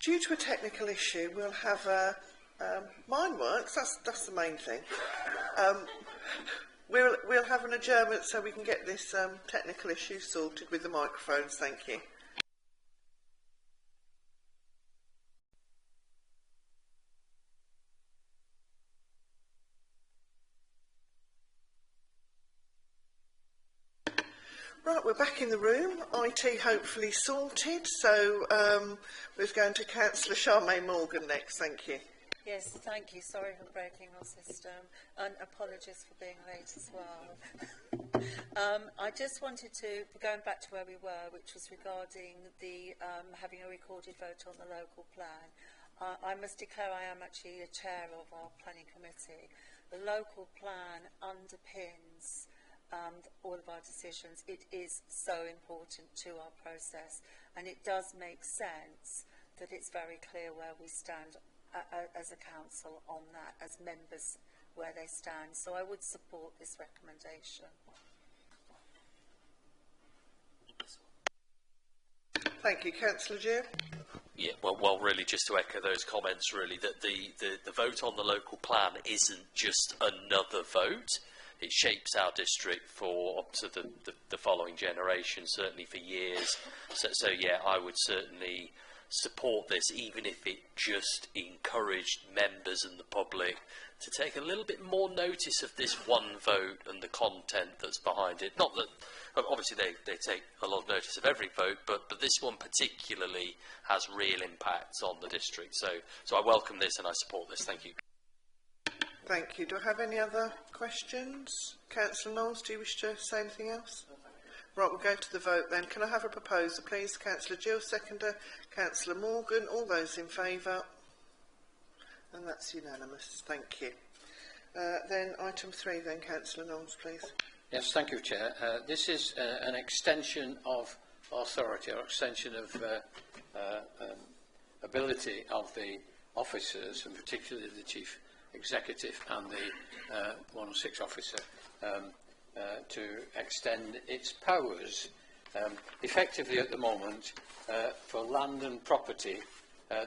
Due to a technical issue, we'll have a mine works. That's the main thing. We'll have an adjournment so we can get this technical issue sorted with the microphones. Thank you. Right, we're back in the room. IT hopefully sorted. So we're going to Councillor Charmaine Morgan next. Thank you. Yes, thank you. Sorry for breaking our system, and apologies for being late as well. I just wanted to, going back to where we were, which was regarding the having a recorded vote on the local plan. I must declare I am actually a chair of our planning committee. The local plan underpins all of our decisions. It is so important to our process, and it does make sense that it's very clear where we stand as a council on that, as members where they stand. So I would support this recommendation. Thank you. Councillor Gill. Yeah, well, really, just to echo those comments, really, that the vote on the local plan isn't just another vote. It shapes our district for up to the following generation, certainly for years. So yeah, I would certainly support this, even if it just encouraged members and the public to take a little bit more notice of this one vote and the content that's behind it. Not that, obviously they take a lot of notice of every vote, but this one particularly has real impacts on the district. So I welcome this and I support this. Thank you. Thank you. Do I have any other questions? Councillor Knowles, do you wish to say anything else? Right, we'll go to the vote then. Can I have a proposer, please? Councillor Gill, seconder. Councillor Morgan. All those in favour? And that's unanimous. Thank you. Then item 3 then, Councillor Knowles, please. Yes, thank you, Chair. This is an extension of authority, or extension of ability of the officers, and particularly the Chief Executive and the 106 officer, to extend its powers. Effectively at the moment, for land and property,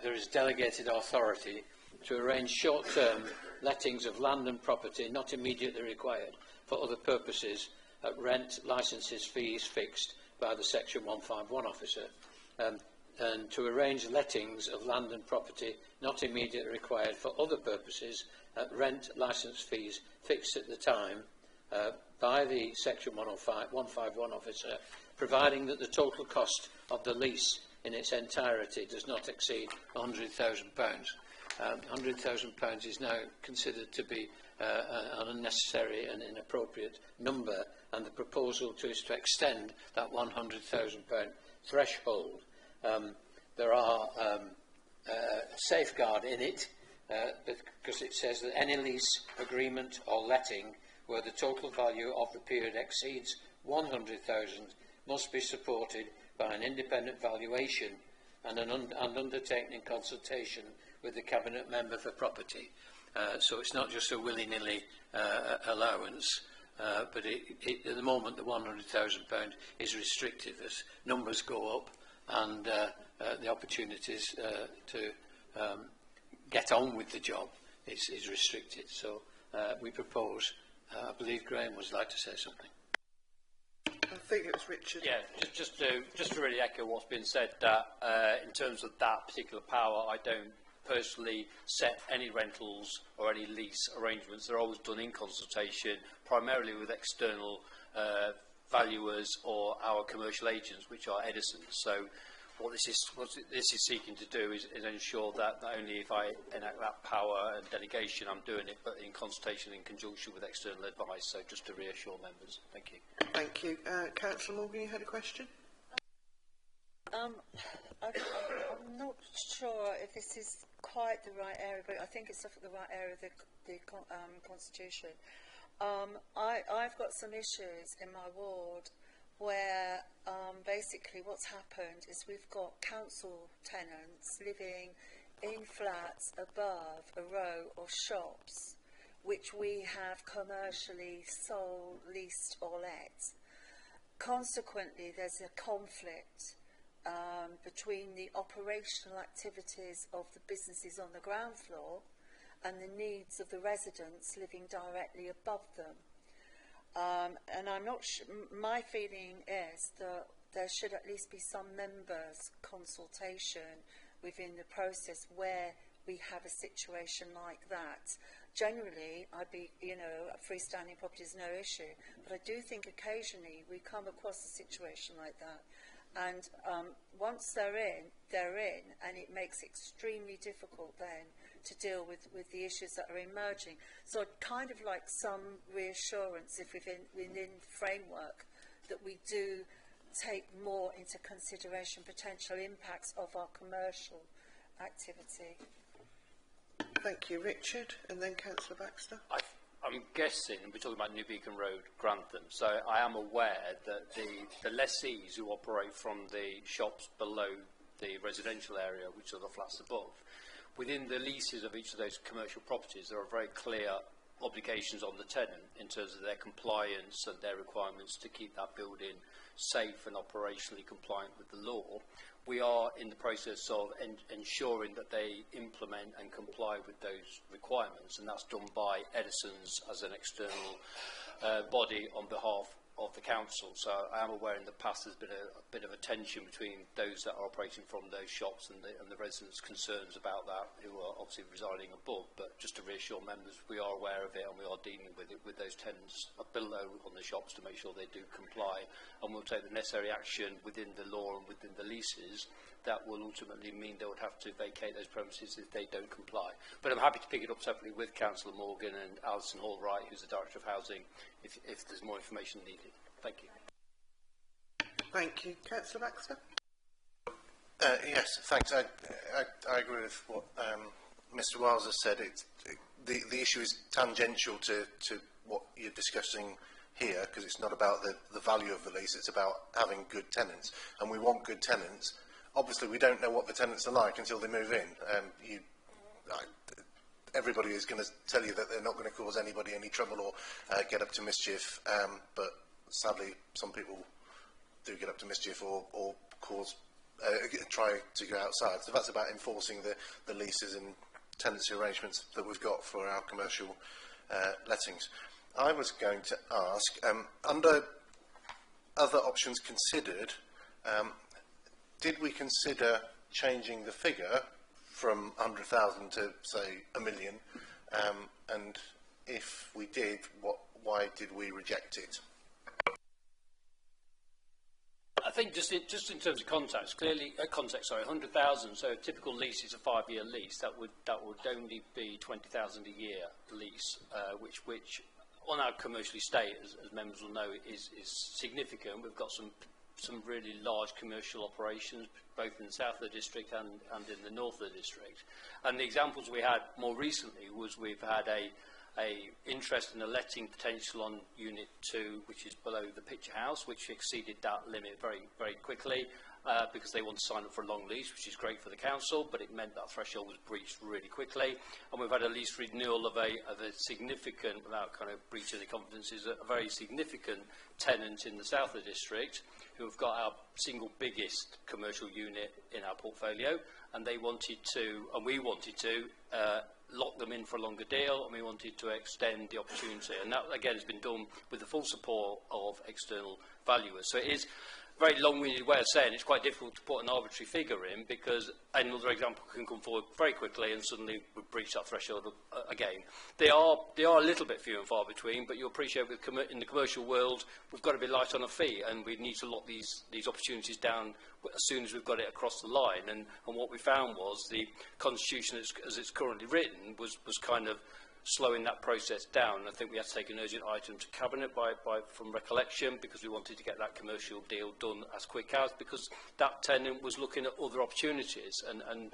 there is delegated authority to arrange short-term lettings of land and property not immediately required for other purposes at rent, licences, fees fixed by the Section 151 officer, and to arrange lettings of land and property not immediately required for other purposes at rent, licence, fees fixed at the time by the Section 151 officer, providing that the total cost of the lease in its entirety does not exceed £100,000. £100,000 is now considered to be an unnecessary and inappropriate number, and the proposal is to extend that £100,000 threshold. There are safeguard in it, because it says that any lease, agreement or letting where the total value of the period exceeds 100,000 must be supported by an independent valuation and undertaken in consultation with the Cabinet Member for Property. So it's not just a willy-nilly allowance, but at the moment the £100,000 is restricted as numbers go up, and the opportunities to get on with the job is restricted. So we propose, I believe Graham would like to say something. think it was Richard. Yeah, just to really echo what's been said, that in terms of that particular power, I don't personally set any rentals or any lease arrangements. They're always done in consultation, primarily with external valuers or our commercial agents, which are Edison. So what this is seeking to do is ensure that not only if I enact that power and delegation, I'm doing it, but in consultation in conjunction with external advice. So just to reassure members. Thank you. Thank you. Councillor Morgan, you had a question? I'm not sure if this is quite the right area, but I think it's the right area of the Constitution. I've got some issues in my ward where basically what's happened is we've got council tenants living in flats above a row of shops which we have commercially sold, leased or let. Consequently, there's a conflict between the operational activities of the businesses on the ground floor and the needs of the residents living directly above them. And I'm not my feeling is that there should at least be some members' consultation within the process where we have a situation like that. Generally, I'd be, freestanding property is no issue, but I do think occasionally we come across a situation like that. And once they're in, and it makes it extremely difficult then to deal with the issues that are emerging. So I'd kind of like some reassurance if within framework that we do take more into consideration potential impacts of our commercial activity. Thank you, Richard, and then Councillor Baxter. I'm guessing, and we're talking about New Beacon Road, Grantham, so I am aware that the lessees who operate from the shops below the residential area, which are the flats above, within the leases of each of those commercial properties, there are very clear obligations on the tenant in terms of their compliance and their requirements to keep that building safe and operationally compliant with the law. We are in the process of ensuring that they implement and comply with those requirements, and that's done by Edison's as an external body on behalf of the council. So I am aware in the past there's been a bit of a tension between those that are operating from those shops and the residents' concerns about that, who are obviously residing above. But just to reassure members, we are aware of it and we are dealing with it with those tenants below on the shops to make sure they do comply, and we'll take the necessary action within the law and within the leases that will ultimately mean they would have to vacate those premises if they don't comply. But I'm happy to pick it up separately with Councillor Morgan and Alison Hall-Wright, who's the Director of Housing, if there's more information needed. Thank you. Thank you. Councillor Baxter? Yes, thanks. I agree with what Mr Wiles has said. The issue is tangential to what you're discussing here, because it's not about the value of the lease, it's about having good tenants. And we want good tenants. Obviously, we don't know what the tenants are like until they move in. Everybody is going to tell you that they're not going to cause anybody any trouble or get up to mischief, but sadly some people do get up to mischief or cause try to go outside. So that's about enforcing the leases and tenancy arrangements that we've got for our commercial lettings. I was going to ask, under other options considered, did we consider changing the figure from 100,000 to, say, 1 million? And if we did, why did we reject it? I think just in terms of context, clearly, 100,000. So a typical lease is a 5-year lease. That would only be 20,000 a year lease, which on our commercial estate, as members will know, is significant. We've got some really large commercial operations, both in the south of the district and in the north of the district. And the examples we had more recently was we've had a interest in a letting potential on Unit 2, which is below the Picture House, which exceeded that limit very, very quickly. because they want to sign up for a long lease, which is great for the council, but it meant that threshold was breached really quickly. And we've had a lease renewal of a significant, without kind of breach of the confidence, is a very significant tenant in the south of the district who have got our single biggest commercial unit in our portfolio, and they wanted to, and we wanted to, lock them in for a longer deal, and we wanted to extend the opportunity. And that, again, has been done with the full support of external valuers. So it is a very long-winded way of saying it's quite difficult to put an arbitrary figure in, because another example can come forward very quickly and suddenly we breach that threshold again. They are a little bit few and far between, but you appreciate in the commercial world we've got to be light on our feet, and we need to lock these opportunities down as soon as we've got it across the line. And what we found was the constitution as it's currently written was kind of slowing that process down. I think we had to take an urgent item to Cabinet from recollection, because we wanted to get that commercial deal done as quick as, because that tenant was looking at other opportunities, and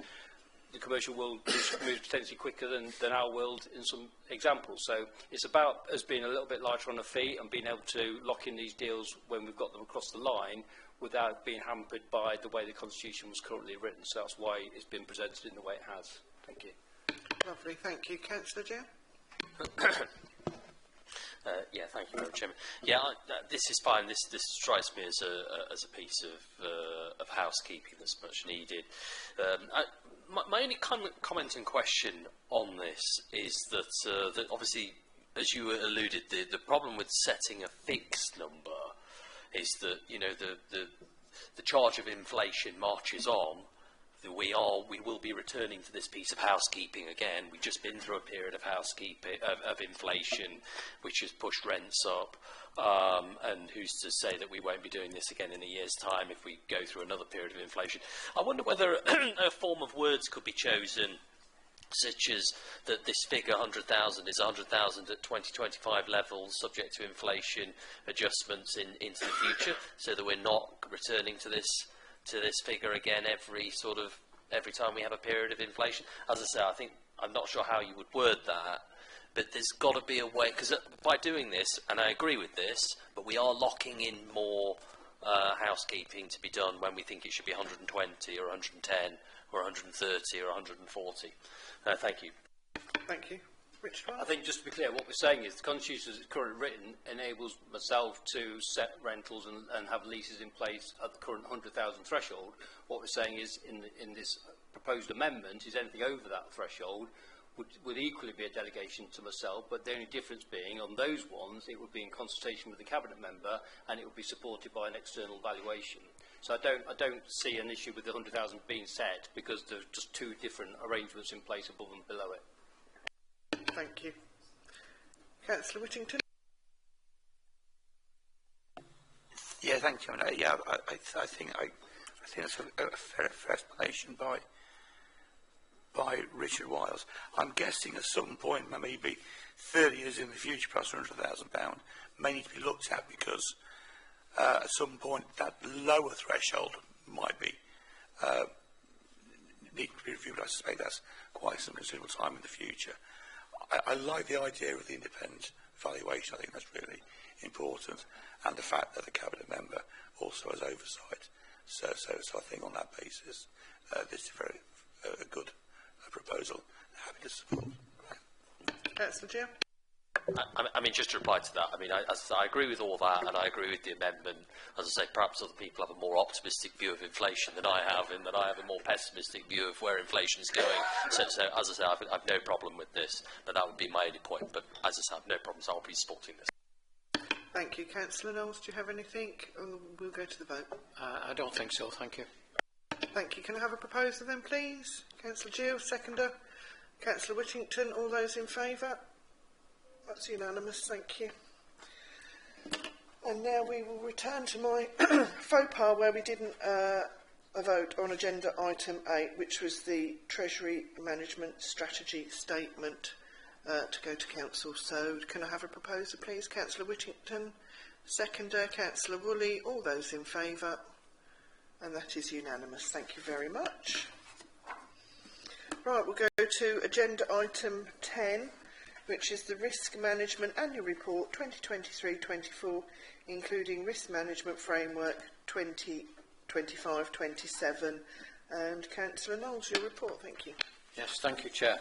the commercial world moves potentially quicker than our world in some examples. So it's about us being a little bit lighter on our feet and being able to lock in these deals when we've got them across the line without being hampered by the way the constitution was currently written. So that's why it's been presented in the way it has. Thank you. Lovely, thank you. Councillor Joe? Yeah, thank you, Madam Chairman. Yeah, this is fine. This strikes me as a piece of housekeeping that's much needed. My only comment and question on this is that obviously, as you alluded, the problem with setting a fixed number is that, you know, the charge of inflation marches on. We will be returning to this piece of housekeeping again. We've just been through a period of housekeeping, of inflation, which has pushed rents up. And who's to say that we won't be doing this again in a year's time if we go through another period of inflation? I wonder whether a form of words could be chosen, such as that this figure 100,000 is 100,000 at 2025 levels, subject to inflation adjustments into the future, so that we're not returning to this figure again every time we have a period of inflation. As I say, I'm not sure how you would word that, but there's got to be a way, because by doing this, and I agree with this, but we are locking in more housekeeping to be done when we think it should be 120 or 110 or 130 or 140. Thank you. Thank you. Richard? I think, just to be clear, what we're saying is the constitution as it's currently written enables myself to set rentals and have leases in place at the current 100,000 threshold. What we're saying is in this proposed amendment is anything over that threshold would equally be a delegation to myself, but the only difference being on those ones it would be in consultation with the cabinet member and it would be supported by an external valuation. So I don't see an issue with the 100,000 being set, because there's just two different arrangements in place above and below it. Thank you. Councillor Whittington? Yeah, thank you. I think that's a fair explanation by Richard Wiles. I'm guessing at some point, maybe 30 years in the future, perhaps £100,000 may need to be looked at, because at some point that lower threshold might be need to be reviewed. I suspect that's quite some considerable time in the future. I like the idea of the independent valuation. I think that's really important, and the fact that the cabinet member also has oversight. So I think on that basis, this is a very good proposal. Happy to support. Councillor Jim? I mean, just to reply to that, I mean, I agree with all that, and I agree with the amendment. As I say, perhaps other people have a more optimistic view of inflation than I have, and that I have a more pessimistic view of where inflation is going. So as I say, I've no problem with this, but that would be my only point. But as I say, I've no problem, so I'll be supporting this. Thank you. Councillor Knowles, do you have anything? We'll go to the vote. I don't think so, thank you. Thank you. Can I have a proposer then, please? Councillor Gill, seconder. Councillor Whittington, all those in favour? That's unanimous, thank you. And now we will return to my faux pas where we didn't vote on agenda item 8, which was the Treasury Management Strategy Statement to go to Council. So can I have a proposer, please? Councillor Whittington, seconder. Councillor Woolley, all those in favour? And that is unanimous. Thank you very much. Right, we'll go to agenda item 10, which is the Risk Management Annual Report 2023-24, including Risk Management Framework 20 25-27. And Councillor Knowles, your report, thank you. Yes, thank you, Chair.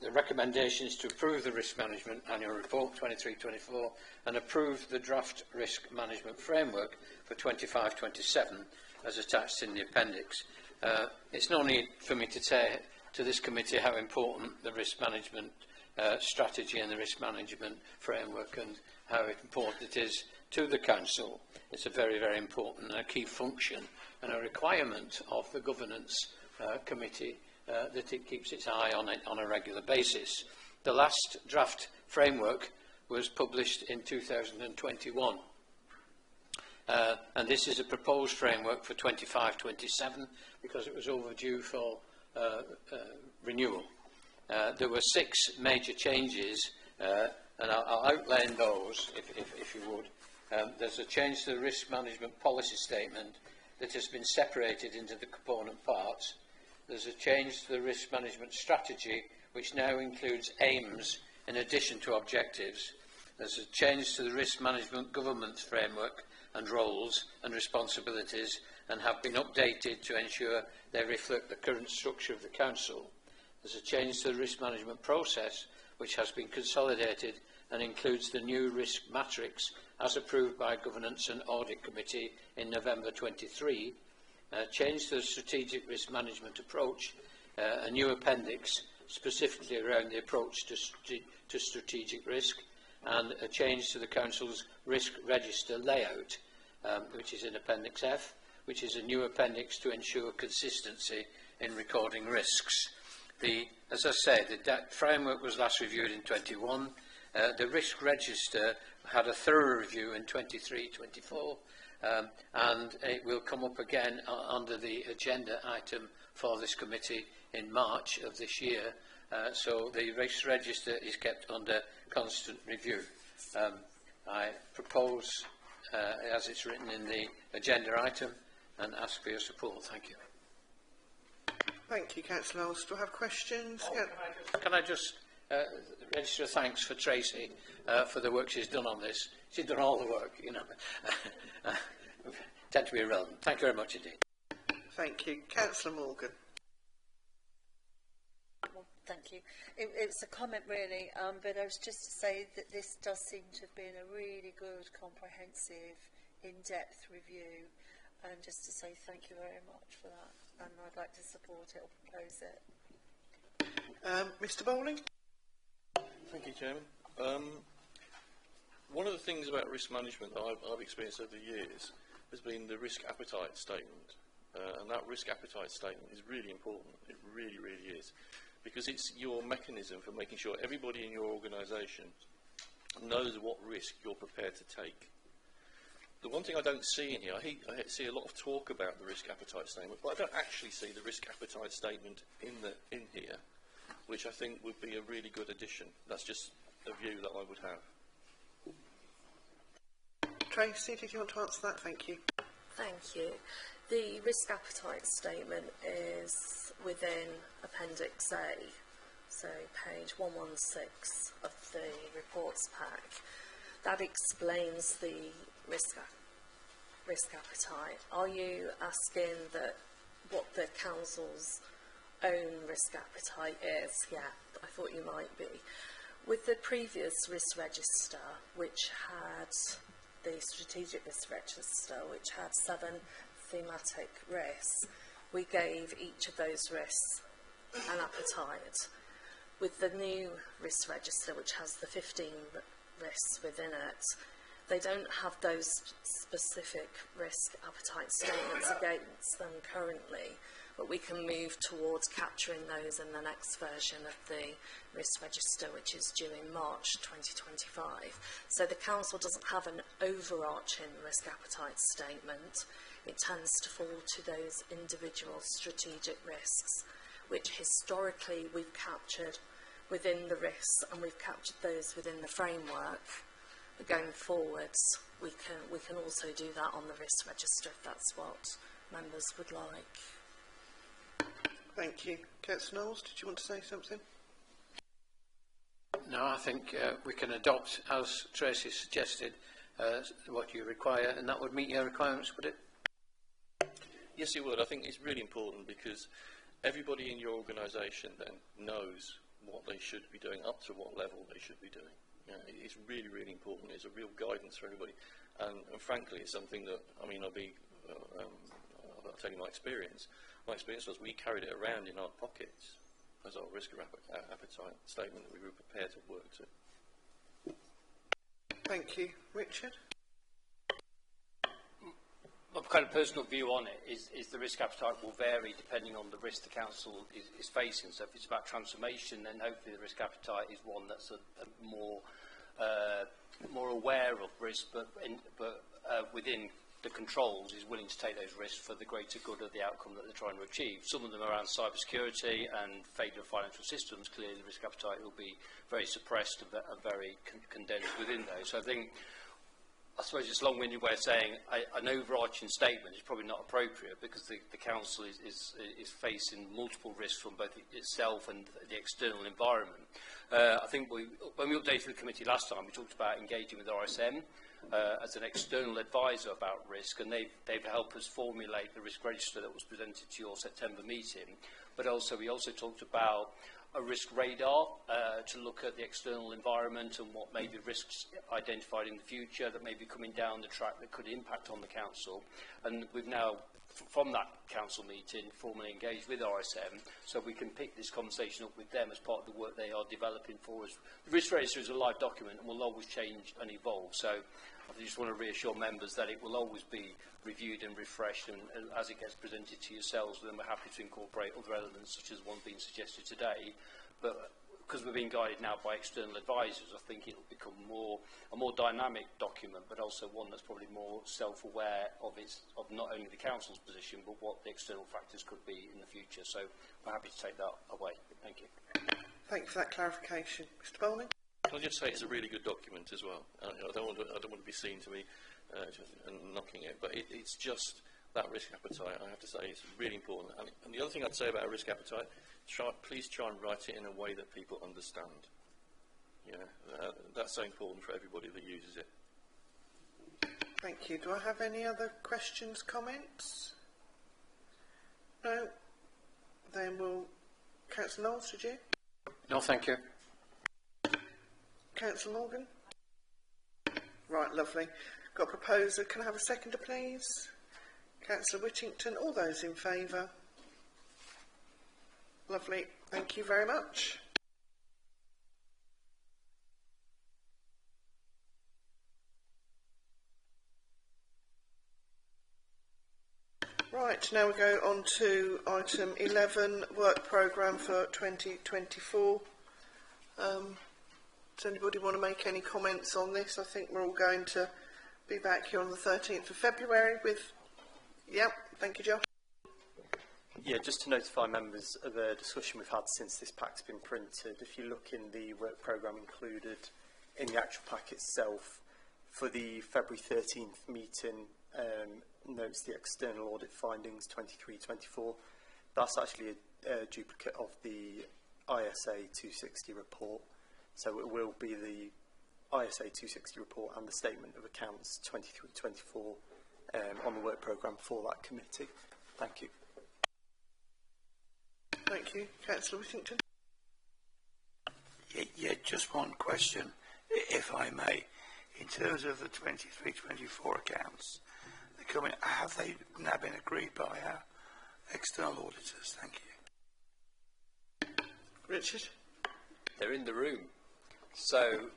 The recommendation is to approve the Risk Management Annual Report 23-24 and approve the draft Risk Management Framework for 25-27 as attached in the appendix. It's no need for me to say to this committee how important the risk management strategy and the risk management framework and how important it is to the Council. It's a very, very important and a key function and a requirement of the Governance Committee that it keeps its eye on it on a regular basis. The last draft framework was published in 2021. And this is a proposed framework for 25-27 because it was overdue for renewal. There were 6 major changes, and I'll outline those if you would. There's a change to the risk management policy statement that has been separated into the component parts. There's a change to the risk management strategy, which now includes aims in addition to objectives. There's a change to the risk management governance framework and roles and responsibilities and have been updated to ensure they reflect the current structure of the Council. There's a change to the risk management process, which has been consolidated and includes the new risk matrix as approved by Governance and Audit Committee in November 23. Change to the strategic risk management approach, a new appendix specifically around the approach to strategic risk, and a change to the Council's risk register layout, which is in Appendix F, which is a new appendix to ensure consistency in recording risks. As I said, the framework was last reviewed in 21. The risk register had a thorough review in 23-24, and it will come up again under the agenda item for this committee in March of this year. So the risk register is kept under constant review. I propose, as it's written in the agenda item, and ask for your support. Thank you. Thank you, Councillor Knowles. Do I have questions? Can I just register thanks for Tracy for the work she's done on this. She's done all the work, you know. Tend to be irrelevant. Thank you very much indeed. Thank you. Councillor Morgan. Well, thank you. It's a comment really, but I was just to say that this does seem to have been a really good, comprehensive, in-depth review, and just to say thank you very much for that, and I'd like to support it or propose it. Mr Bowling? Thank you, Chairman. One of the things about risk management that I've experienced over the years has been the risk appetite statement. And that risk appetite statement is really important. It really, really is. Because it's your mechanism for making sure everybody in your organisation knows what risk you're prepared to take. The one thing I don't see in here, I see a lot of talk about the risk appetite statement, but I don't actually see the risk appetite statement in here, which I think would be a really good addition. That's just a view that I would have. Tracy, did you want to answer that? Thank you. Thank you. The risk appetite statement is within Appendix A, so page 116 of the reports pack. That explains the risk appetite. Are you asking that what the Council's own risk appetite is? Yeah, I thought you might be. With the previous risk register, which had the strategic risk register, which had 7 thematic risks, we gave each of those risks an appetite. With the new risk register, which has the 15 risks within it, they don't have those specific risk appetite statements against them currently, but we can move towards capturing those in the next version of the risk register, which is due in March 2025. So the Council doesn't have an overarching risk appetite statement. It tends to fall to those individual strategic risks, which historically we've captured within the risks, and we've captured those within the framework. But going forwards, we can also do that on the risk register if that's what members would like. Thank you. Councillor Knowles, did you want to say something? No, I think we can adopt, as Tracy suggested, what you require, and that would meet your requirements, would it? Yes, it would. I think it's really important because everybody in your organisation then knows what they should be doing, up to what level they should be doing. You know, it's really, really important. It's a real guidance for everybody. And frankly, it's something that, I mean, I'll tell you my experience. My experience was we carried it around in our pockets as our risk appetite statement that we were prepared to work to. Thank you. Richard? My kind of personal view on it is the risk appetite will vary depending on the risk the council is facing. So if it's about transformation, then hopefully the risk appetite is one that's more aware of risk, but within the controls is willing to take those risks for the greater good of the outcome that they're trying to achieve. Some of them around cybersecurity and failure of financial systems, clearly the risk appetite will be very suppressed and very condensed within those. So I suppose it's a long-winded way of saying an overarching statement is probably not appropriate because the council is facing multiple risks from both itself and the external environment. I think when we updated the committee last time, we talked about engaging with RSM as an external advisor about risk, and they've helped us formulate the risk register that was presented to your September meeting. But we also talked about a risk radar to look at the external environment and what may be risks identified in the future that may be coming down the track that could impact on the council. And we've now, from that council meeting, formally engaged with RSM so we can pick this conversation up with them as part of the work they are developing for us. The risk register is a live document and will always change and evolve. So I just want to reassure members that it will always be reviewed and refreshed, and as it gets presented to yourselves, then we're happy to incorporate other elements such as one being suggested today. But because we're being guided now by external advisors, I think it'll become a more dynamic document, but also one that's probably more self-aware of not only the council's position, but what the external factors could be in the future. So we're happy to take that away. Thank you. Thank you for that clarification. Mr. Bowling? Can I just say it's a really good document as well. I don't want to be seen to be just knocking it, but it's just that risk appetite. I have to say it's really important. And the other thing I'd say about a risk appetite, please try and write it in a way that people understand. That's so important for everybody that uses it. Thank you. Do I have any other questions, comments? No? Then we'll... Councillor Knowles, did you? No, thank you. Councillor Morgan? Right, lovely. Got a proposer. Can I have a seconder, please? Councillor Whittington. All those in favour? Lovely. Thank you very much. Right, now we go on to item 11, work programme for 2024. Does anybody want to make any comments on this? I think we're all going to be back here on the 13th of February with... Yep, thank you, Josh. Yeah, just to notify members of the discussion we've had since this pack's been printed. If you look in the work programme included in the actual pack itself, for the February 13th meeting, notes the external audit findings 23-24. That's actually a duplicate of the ISA 260 report. So it will be the ISA 260 report and the statement of accounts 23-24 on the work programme for that committee. Thank you. Thank you. Councillor Whittington. Yeah, just one question, if I may. In terms of the 23-24 accounts, have they now been agreed by our external auditors? Thank you. Richard? They're in the room. So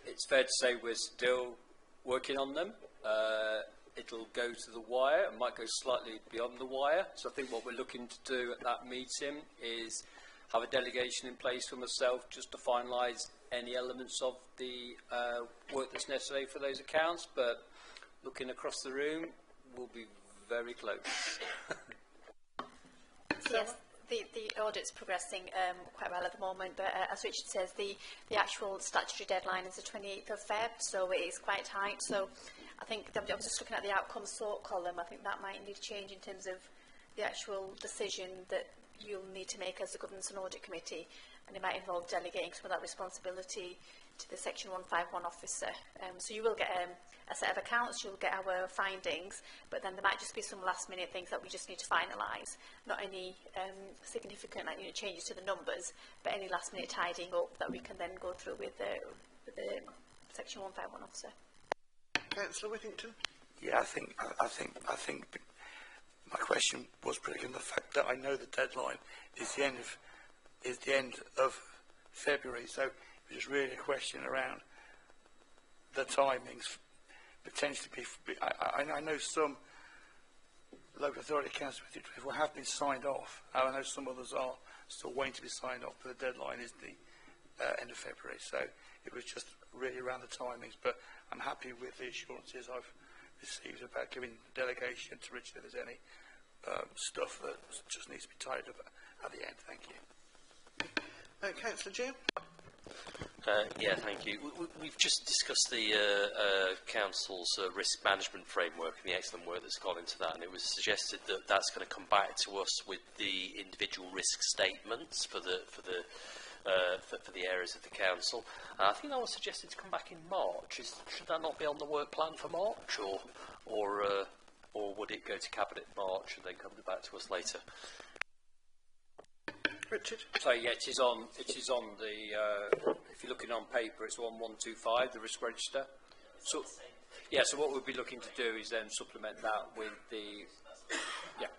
it's fair to say we're still working on them. It'll go to the wire. It might go slightly beyond the wire. So I think what we're looking to do at that meeting is have a delegation in place for myself just to finalise any elements of the work that's necessary for those accounts. But looking across the room, we'll be very close. Yes. The audit's progressing quite well at the moment, but as Richard says, the actual statutory deadline is the 28th of Feb, so it is quite tight. So I think, I was just looking at the outcome sort column, I think that might need to change in terms of the actual decision that you'll need to make as the Governance and Audit Committee, and it might involve delegating some of that responsibility to the Section 151 officer. So you will get a set of accounts, you'll get our findings, but then there might just be some last minute things that we just need to finalise. Not any significant changes to the numbers, but any last minute tidying up that we can then go through with the Section 151 officer. Councillor Whittington? Yeah, I think my question was pretty on the fact that I know the deadline is the end of February, so it was just really a question around the timings. Potentially, I know some local authority councils have been signed off. I know some others are still waiting to be signed off, but the deadline is the end of February. So it was just really around the timings. But I'm happy with the assurances I've received about giving delegation to Richard if there's any stuff that just needs to be tidied up at the end. Thank you. Councillor Jim? Yeah, thank you. We've just discussed the Council's risk management framework and the excellent work that's gone into that, and it was suggested that that's going to come back to us with the individual risk statements for the areas of the Council. I think that was suggested to come back in March. Should that not be on the work plan for March, or would it go to Cabinet in March and then come back to us later? Richard? So yeah, it is on the, if you're looking on paper, it's on 125, the risk register. So, yeah, so what we'll be looking to do is then supplement that with the, yeah.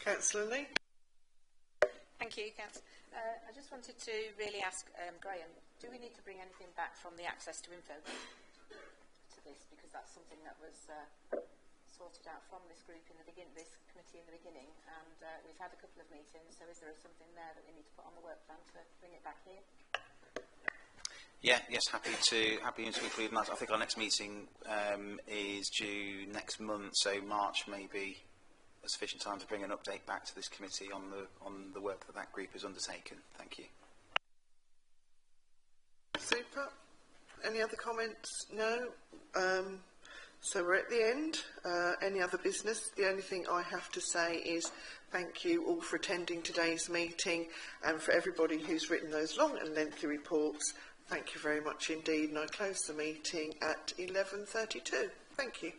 Councillor Lee? Thank you, Councillor. I just wanted to really ask Graham, do we need to bring anything back from the access to info to this? Because that's something that was sorted out from this group in the beginning, this committee in the beginning, and we've had a couple of meetings, so is there something there that we need to put on the work plan to bring it back here? Yeah, yes, happy to include that. I think our next meeting is due next month, so March may be a sufficient time to bring an update back to this committee on the work that group has undertaken. Thank you. Super. Any other comments? No. So we're at the end. Any other business? The only thing I have to say is thank you all for attending today's meeting, and for everybody who's written those long and lengthy reports. Thank you very much indeed, and I close the meeting at 11:32. Thank you.